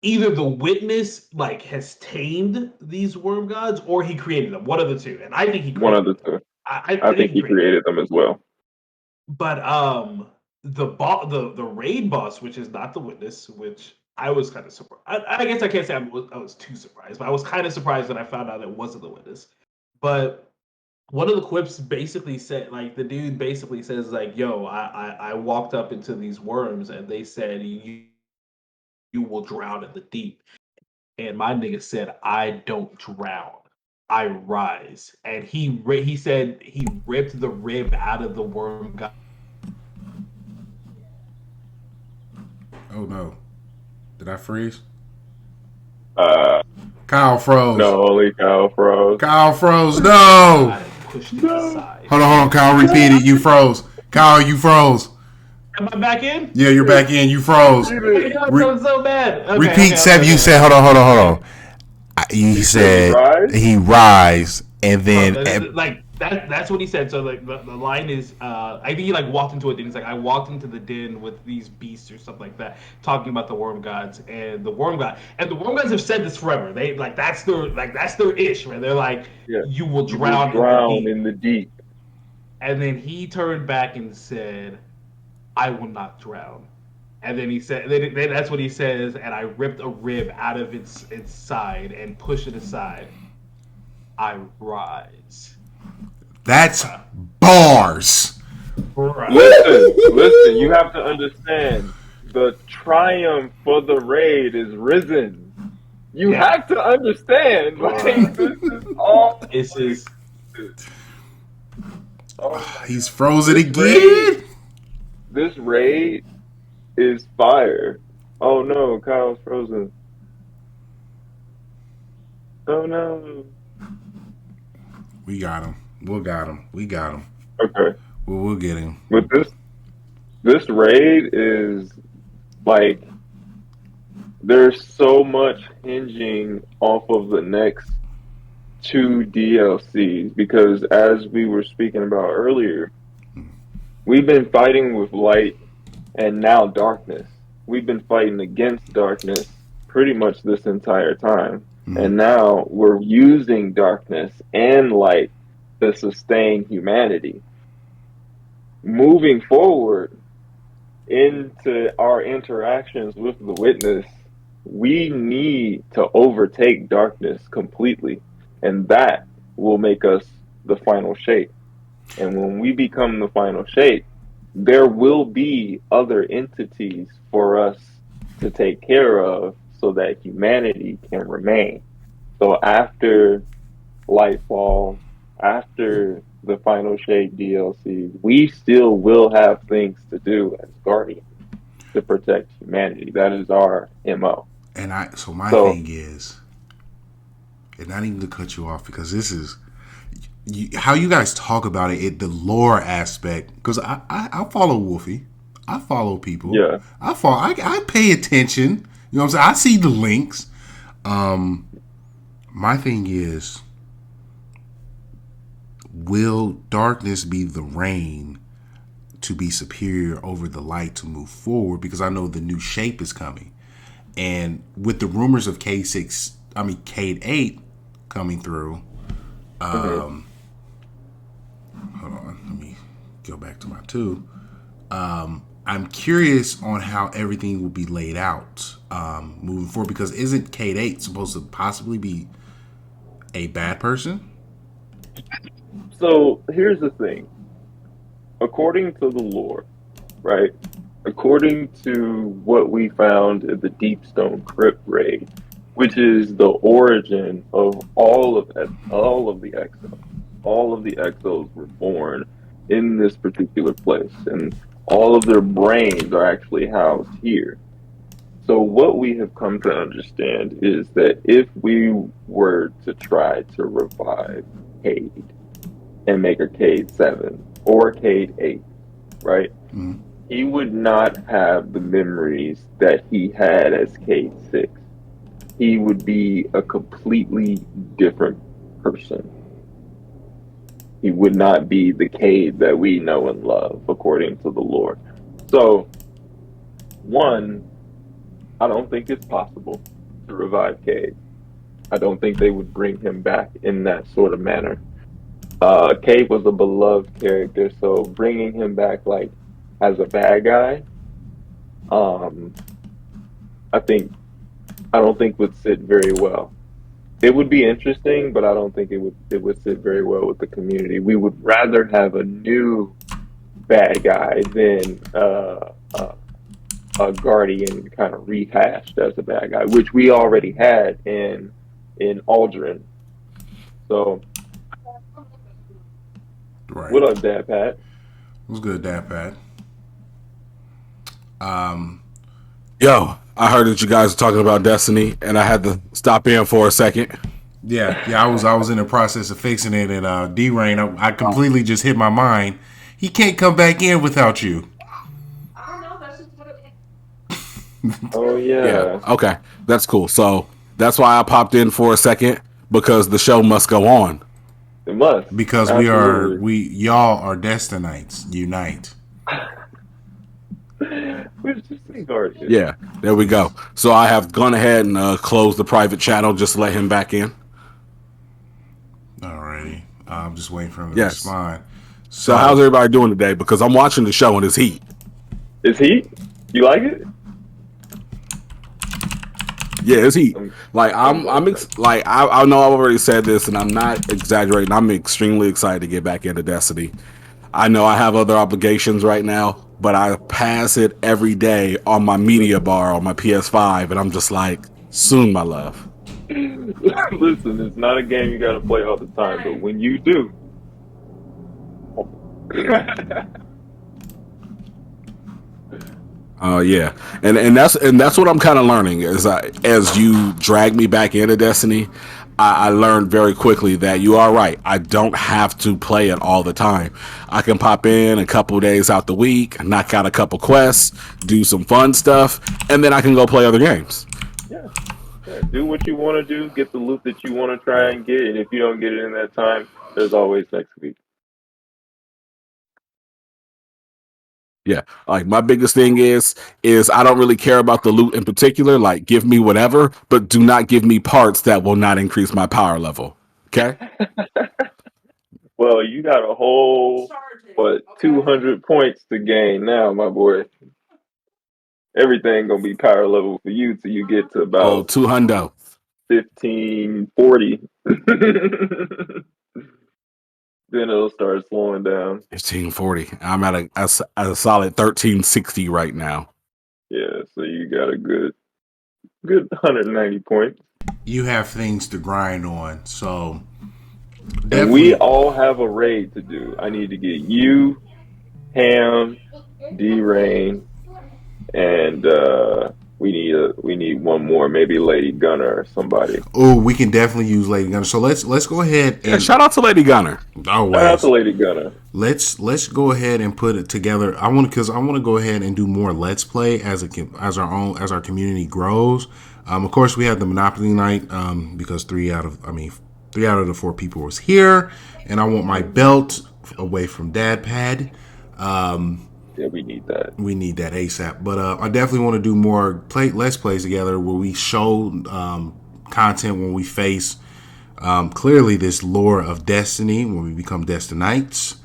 S2: either the witness like has tamed these worm gods or he created them. One of the two, and I think he created
S4: one of the two. I think he created them as well.
S2: But the raid boss, which is not the witness, which I was kind of surprised. I guess I can't say I was too surprised, but I was kind of surprised when I found out it wasn't the witness. But one of the clips basically said, like the dude basically says, like, "Yo, I walked up into these worms and they said you will drown in the deep," and my nigga said, "I don't drown. I rise," and he said he ripped the rib out of the worm god.
S3: Oh no! Did I freeze?
S4: Kyle
S3: froze.
S4: No, only Kyle froze.
S3: Kyle froze. No. Hold on, Kyle. Repeat it. You froze. Kyle, you froze.
S2: Am I back in?
S3: Yeah, you're back in. You froze.
S2: So bad. Okay,
S3: repeat, Seb. You said, hold on. He said he rise, and then
S2: like that's what he said. So like the line is, I think he like walked into a den. He's like, I walked into the den with these beasts or something like that, talking about the worm gods and the worm gods have said this forever. They like that's their ish, man. They're like, you will drown
S4: in the deep.
S2: And then he turned back and said, I will not drown. And then he said, then that's what he says, and I ripped a rib out of its side and pushed it aside. I rise.
S3: That's bars.
S2: Right.
S4: Listen, you have to understand, the triumph for the raid is risen. You have to understand, like, this is all...
S2: This is...
S3: He's frozen again?
S4: This raid is fire. Oh no, Kyle's frozen. Oh no.
S3: We got him. We got him.
S4: Okay.
S3: We'll get him.
S4: But this raid is like, there's so much hinging off of the next 2 DLCs, because as we were speaking about earlier, we've been fighting with light and now darkness. We've been fighting against darkness pretty much this entire time.
S3: Mhm.
S4: And now we're using darkness and light to sustain humanity. Moving forward into our interactions with the witness, we need to overtake darkness completely. And that will make us the final shape. And when we become the final shape, there will be other entities for us to take care of so that humanity can remain. So after Lightfall, after the Final Shape DLC, we still will have things to do as Guardians to protect humanity. That is our MO.
S3: And my
S4: So,
S3: thing is, and not even to cut you off because this is how you guys talk about the lore aspect. Because I follow Wolfie, I follow people,
S4: yeah.
S3: I pay attention. You know what I'm saying? I see the links. My thing is, will darkness be the rain to be superior over the light to move forward? Because I know the new shape is coming. And with the rumors of Cade 8 coming through, hold on, let me go back to my 2. I'm curious on how everything will be laid out moving forward, because isn't Cade 8 supposed to possibly be a bad person?
S4: So here's the thing. According to the lore, right? According to what we found in the Deepstone Crypt raid, which is the origin of all of the exos. All of the exos were born in this particular place, and all of their brains are actually housed here. So what we have come to understand is that if we were to try to revive Cade and make a Cade 7 or Cade 8, right?
S3: Mm.
S4: He would not have the memories that he had as Cade 6. He would be a completely different person. He would not be the Cade that we know and love, according to the Lord. So, one, I don't think it's possible to revive Cade. I don't think they would bring him back in that sort of manner. Cade was a beloved character, so bringing him back like as a bad guy, I don't think would sit very well. It would be interesting, but I don't think it would sit very well with the community. We would rather have a new bad guy than a guardian kind of rehashed as a bad guy, which we already had in Aldrin. So,
S3: Right.
S4: what up, Dad Pat?
S3: What's good, Dad Pat?
S5: Yo, I heard that you guys were talking about Destiny, and I had to stop in for a second.
S3: Yeah. I was in the process of fixing it, and D-Rain, I completely just hit my mind. He can't come back in without you.
S4: Oh
S5: Yeah, okay, that's cool. So that's why I popped in for a second, because the show must go on.
S4: It must.
S3: Because
S4: Absolutely.
S3: y'all are Destinites. Unite.
S4: We're just in Guardian.
S5: Yeah, there we go. So I have gone ahead and closed the private channel just to let him back in.
S3: Alrighty. I'm just waiting for him to
S5: Yes.
S3: respond.
S5: So how's everybody doing today? Because I'm watching the show and it's heat.
S4: Is he? You like it?
S5: Yeah, it's heat. Like I know I've already said this, and I'm not exaggerating. I'm extremely excited to get back into Destiny. I know I have other obligations right now, but I pass it every day on my media bar on my PS5, and I'm just like, soon, my love.
S4: Listen, it's not a game you gotta play all the time, but when you do.
S5: Yeah, and that's what I'm kind of learning as you drag me back into Destiny. I learned very quickly that you are right. I don't have to play it all the time. I can pop in a couple days out the week, knock out a couple quests, do some fun stuff, and then I can go play other games.
S4: Yeah. Do what you want to do, get the loot that you want to try and get, and if you don't get it in that time, there's always next week.
S5: Yeah, like my biggest thing is I don't really care about the loot in particular. Like, give me whatever, but do not give me parts that will not increase my power level. Okay.
S4: Well, you got a whole 200 points to gain now, my boy. Everything gonna be power level for you till you get to
S5: Oh,
S4: about
S5: 200.
S4: 1540. Then it'll start slowing down.
S5: 1540. I'm at a solid 1360 right now.
S4: Yeah, so you got a good 190 points.
S3: You have things to grind on, so
S4: And
S3: definitely.
S4: we all have a raid to do. I need to get you, Ham, D-Rain, and we need one more, maybe Lady Gunner or somebody.
S3: Oh, we can definitely use Lady Gunner. So let's go ahead and
S5: Yeah, shout out to Lady Gunner.
S3: always.
S4: Shout out to Lady Gunner.
S3: Let's go ahead and put it together. I want to go ahead and do more Let's Play as our community grows. Of course, we had the Monopoly night because three out of the 4 people was here, and I want my belt away from Dad Pad.
S4: Yeah, we need that.
S3: We need that ASAP. But I definitely want to do more Let's Plays together where we show content when we face clearly this lore of Destiny when we become Destinites.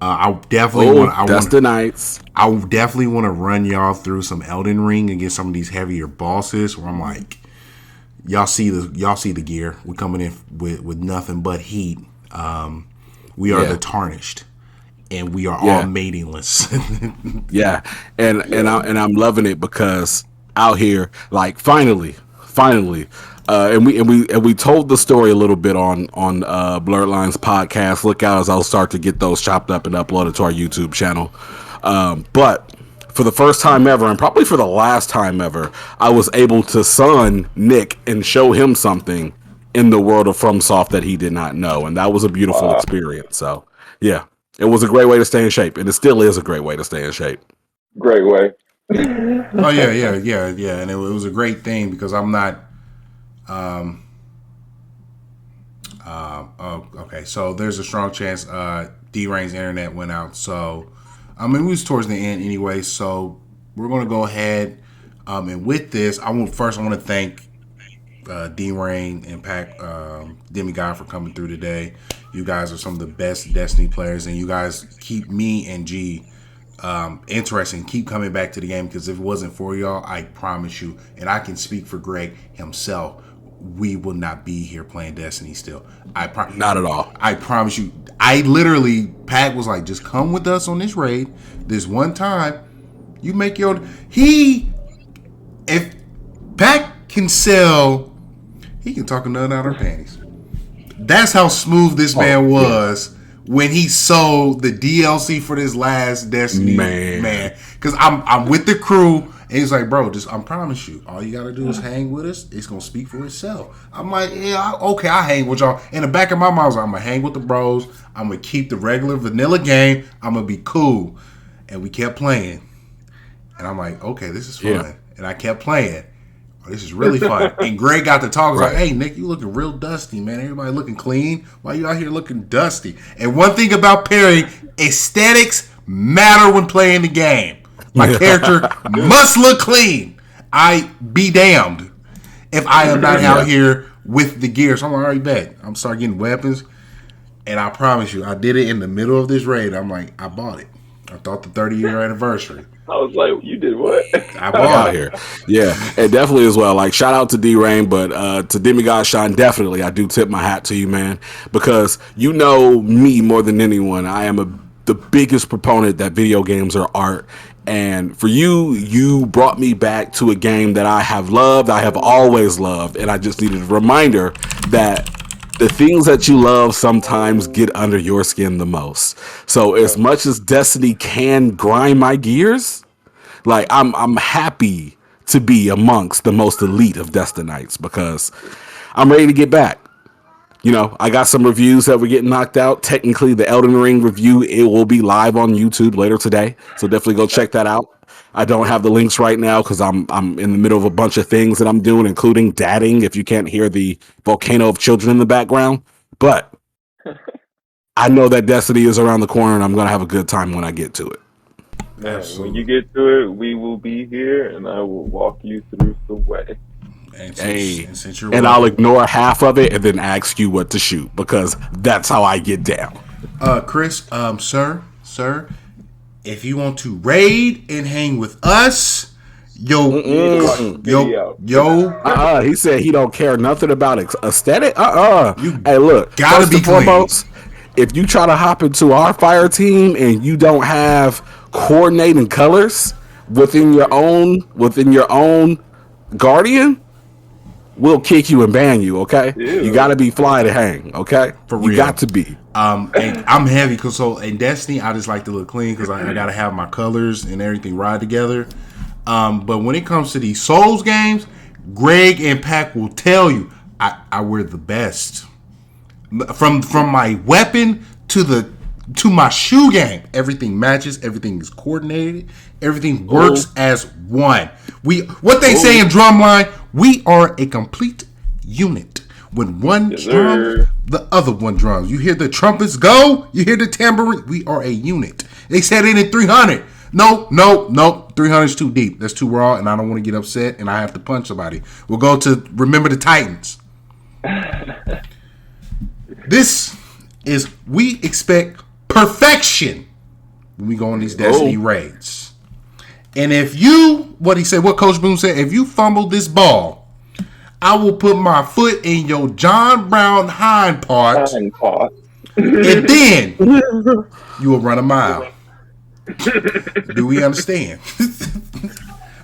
S3: I definitely want
S5: Destinites.
S3: I definitely want to run y'all through some Elden Ring and get some of these heavier bosses where I'm like, y'all see the gear. We're coming in with nothing but heat. We are the Tarnished. And we are all matingless.
S5: Yeah, and I'm loving it because out here, like finally, and we told the story a little bit on Blurred Lines podcast. Look out as I'll start to get those chopped up and uploaded to our YouTube channel. But for the first time ever, and probably for the last time ever, I was able to son Nick and show him something in the world of FromSoft that he did not know, and that was a beautiful experience. So yeah. It was a great way to stay in shape, and it still is a great way to stay in shape.
S4: Great way.
S3: Oh yeah, and it was a great thing because I'm not. Okay, so there's a strong chance D-Rain's internet went out. So we was towards the end anyway. So we're gonna go ahead and with this, I want to thank D-Rain and Pac Demigod for coming through today. You guys are some of the best Destiny players, and you guys keep me and G interested. Keep coming back to the game because if it wasn't for y'all, I promise you, and I can speak for Greg himself, we will not be here playing Destiny still.
S5: Not at all.
S3: I promise you. I literally, Pac was like, just come with us on this raid this one time. You make your if Pac can sell, he can talk a nut out her panties. That's how smooth this man was when he sold the DLC for this last Destiny, man. Because I'm with the crew, and he's like, bro, I promise you, all you gotta do is hang with us. It's gonna speak for itself. I'm like, yeah, okay, I hang with y'all. In the back of my mind, I was like, I'm gonna hang with the bros. I'm gonna keep the regular vanilla game. I'm gonna be cool. And we kept playing, and I'm like, okay, this is fun.
S5: Yeah.
S3: And I kept playing. This is really fun. And Greg got to talk. I was like, hey, Nick, you looking real dusty, man. Everybody looking clean. Why you out here looking dusty? And one thing about Perry, aesthetics matter when playing the game. My character must look clean. I be damned if I am not out here with the gear. So I'm already bet. I'm start getting weapons. And I promise you, I did it in the middle of this raid. I'm like, I bought it. I thought the 30-year anniversary.
S4: I was like, you did what?
S3: I bought
S5: Out here. Yeah, and definitely as well. Like, shout out to D-Rain, but to Demigod Shine, definitely, I do tip my hat to you, man, because you know me more than anyone. I am the biggest proponent that video games are art. And for you brought me back to a game that I have loved, I have always loved, and I just needed a reminder that the things that you love sometimes get under your skin the most. So as much as Destiny can grind my gears, like I'm happy to be amongst the most elite of Destinites because I'm ready to get back. You know, I got some reviews that were getting knocked out. Technically, the Elden Ring review, it will be live on YouTube later today. So definitely go check that out. I don't have the links right now because I'm in the middle of a bunch of things that I'm doing, including dadding, if you can't hear the volcano of children in the background. But I know that Destiny is around the corner, and I'm going to have a good time when I get to it.
S4: Man,
S3: Absolutely.
S4: when you get to it, we will be here, and I will walk you through the way.
S3: And
S5: Hey,
S3: since you're
S5: and I'll
S3: welcome,
S5: ignore half of it and then ask you what to shoot because that's how I get down.
S3: Chris, sir, if you want to raid and hang with us, yo,
S5: He said he don't care nothing about aesthetic. Hey, look,
S3: gotta
S5: first
S3: be
S5: and
S3: clean.
S5: foremost, if you try to hop into our fire team and you don't have coordinating colors within your own guardian, we'll kick you and ban you. Okay,
S4: Ew.
S5: you got to be fly to hang. Okay,
S3: For
S5: you
S3: real.
S5: got to be.
S3: and I'm heavy because so in Destiny I just like to look clean because I gotta have my colors and everything ride together. But when it comes to these Souls games, Greg and Pac will tell you I wear the best. From my weapon to my shoe game, everything matches, everything is coordinated, everything works as one. What they say in Drumline, we are a complete unit. When one
S4: Yes,
S3: drums,
S4: sir.
S3: the other one drums. You hear the trumpets go, you hear the tambourine. We are a unit. They said it in 300. No. 300 is too deep. That's too raw, and I don't want to get upset, and I have to punch somebody. We'll go to Remember the Titans. We expect perfection when we go on these Destiny raids. And if what Coach Boone said, if you fumble this ball, I will put my foot in your John Brown hind part,
S4: Time pot.
S3: and then you will run a mile. Do we understand?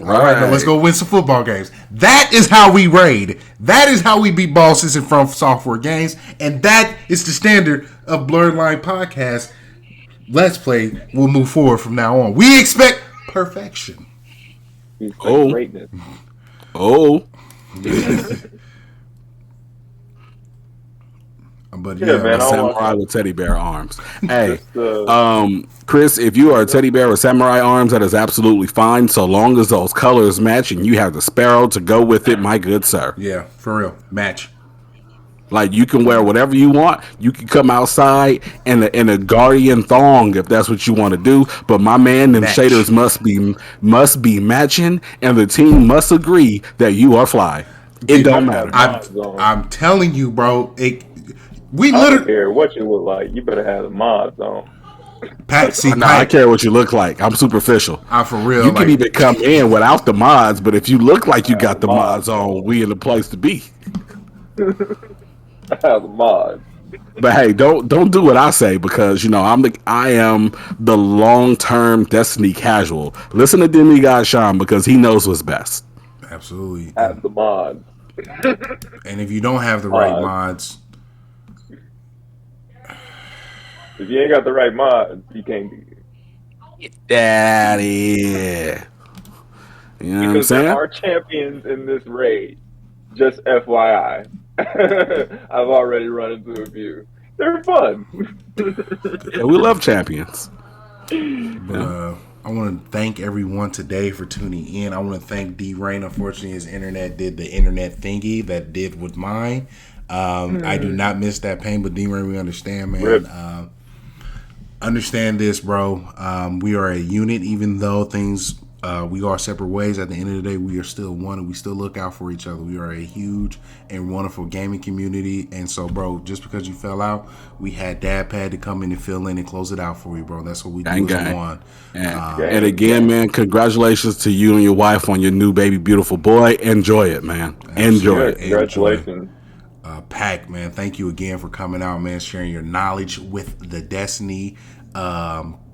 S3: All right, now let's go win some football games. That is how we raid. That is how we beat bosses in From Software games, and that is the standard of Blurred Line Podcast. Let's Play will move forward from now on. We expect perfection.
S4: Greatness.
S3: But
S4: Yeah, man, I
S5: Samurai with teddy bear arms. Hey,
S4: Just,
S5: Chris, if you are a teddy bear with samurai arms, that is absolutely fine, so long as those colors match and you have the sparrow to go with it, my good sir.
S3: yeah, for real, match.
S5: Like you can wear whatever you want. You can come outside in a guardian thong if that's what you want to do. But my man, them
S3: Match.
S5: shaders must be matching, and the team must agree that you are fly. It don't matter.
S3: I'm telling you, bro. We
S4: I don't
S3: literally
S4: care what you look like. You better have the mods on.
S5: I care what you look like. I'm superficial.
S3: For real.
S5: You can even come in without the mods, but if you look like you got the mods on, we in the place to be.
S4: I have the mods.
S5: But hey, don't do what I say because I am the long-term Destiny casual. Listen to Demigod Sean because he knows what's best.
S3: Absolutely.
S4: Have the mods.
S3: And if you don't have the right mods,
S4: If you ain't got the right mods, you can't be here.
S5: Daddy. You know what I'm
S4: Because
S5: saying?
S4: there are champions in this raid. Just FYI. I've already run into a few. They're fun.
S5: Yeah, we love champions.
S3: but I want to thank everyone today for tuning in. I want to thank D-Rain. Unfortunately, his internet did the internet thingy that did with mine. I do not miss that pain, but D-Rain, we understand, man. Understand this, bro. We are a unit, even though we are separate ways. At the end of the day, we are still one, and we still look out for each other. We are a huge and wonderful gaming community. And so, bro, just because you fell out, we had Dad Pad to come in and fill in and close it out for you, bro. That's what we do as a one.
S5: And again, man, congratulations to you and your wife on your new baby, beautiful boy. Enjoy it, man. Enjoy it.
S4: Congratulations.
S3: Pac, man, thank you again for coming out, man, sharing your knowledge with the Destiny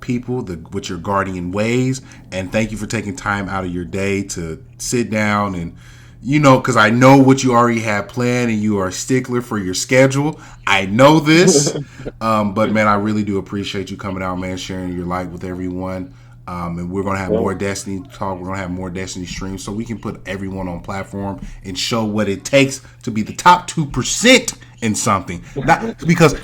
S3: people, with your guardian ways, and thank you for taking time out of your day to sit down and, because I know what you already have planned and you are a stickler for your schedule. I know this, but man, I really do appreciate you coming out, man, sharing your light with everyone. And we're going to have more Destiny talk. We're going to have more Destiny streams so we can put everyone on platform and show what it takes to be the top 2% in something. Not because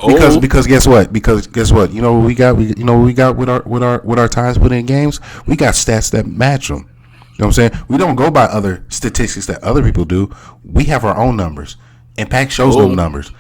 S3: guess what? Because guess what? You know what we got? We got with our times put in games. We got stats that match them. You know what I'm saying? We don't go by other statistics that other people do. We have our own numbers. Impact shows them numbers.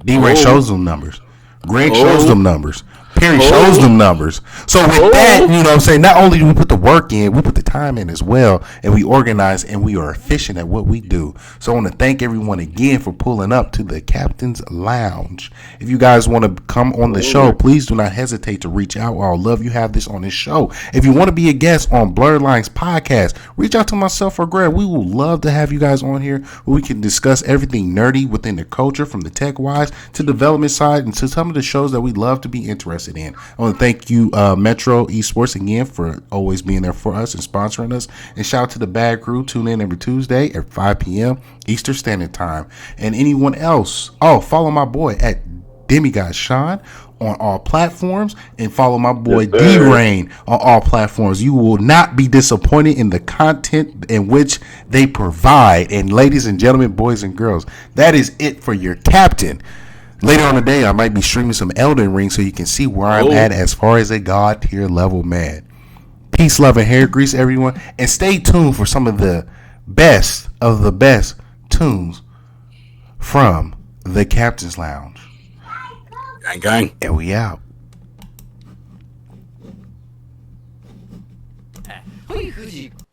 S3: D-Ray shows them numbers. Greg shows them numbers. Perry shows them numbers. So with that, you know what I'm saying, not only do we put the work in, we put the time in as well, and we organize and we are efficient at what we do. So I want to thank everyone again for pulling up to the Captain's Lounge. If you guys want to come on the show, please do not hesitate to reach out. I'll love you have this on this show. If you want to be a guest on Blurred Lines Podcast, reach out to myself or Greg. We will love to have you guys on here where we can discuss everything nerdy within the culture, from the tech wise to development side and to some of the shows that we love to be interested in. I want to thank you, Metro Esports, again for always being there for us and sponsoring us. And shout out to the Bad Crew. Tune in every Tuesday at 5 p.m. Eastern Standard Time. And anyone else, follow my boy at Demigod Sean on all platforms, and follow my boy D-Rain on all platforms. You will not be disappointed in the content in which they provide. And ladies and gentlemen, boys and girls, that is it for your captain. Later on today, I might be streaming some Elden Ring so you can see where I'm at as far as a God tier level man. Peace, love, and hair grease, everyone. And stay tuned for some of the best tunes from the Captain's Lounge.
S5: Gang, gang.
S3: And we out.
S1: ほい藤子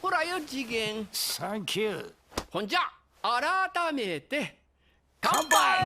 S1: ほらよ次元
S6: サンキュー。
S1: ほんじゃ改めて乾杯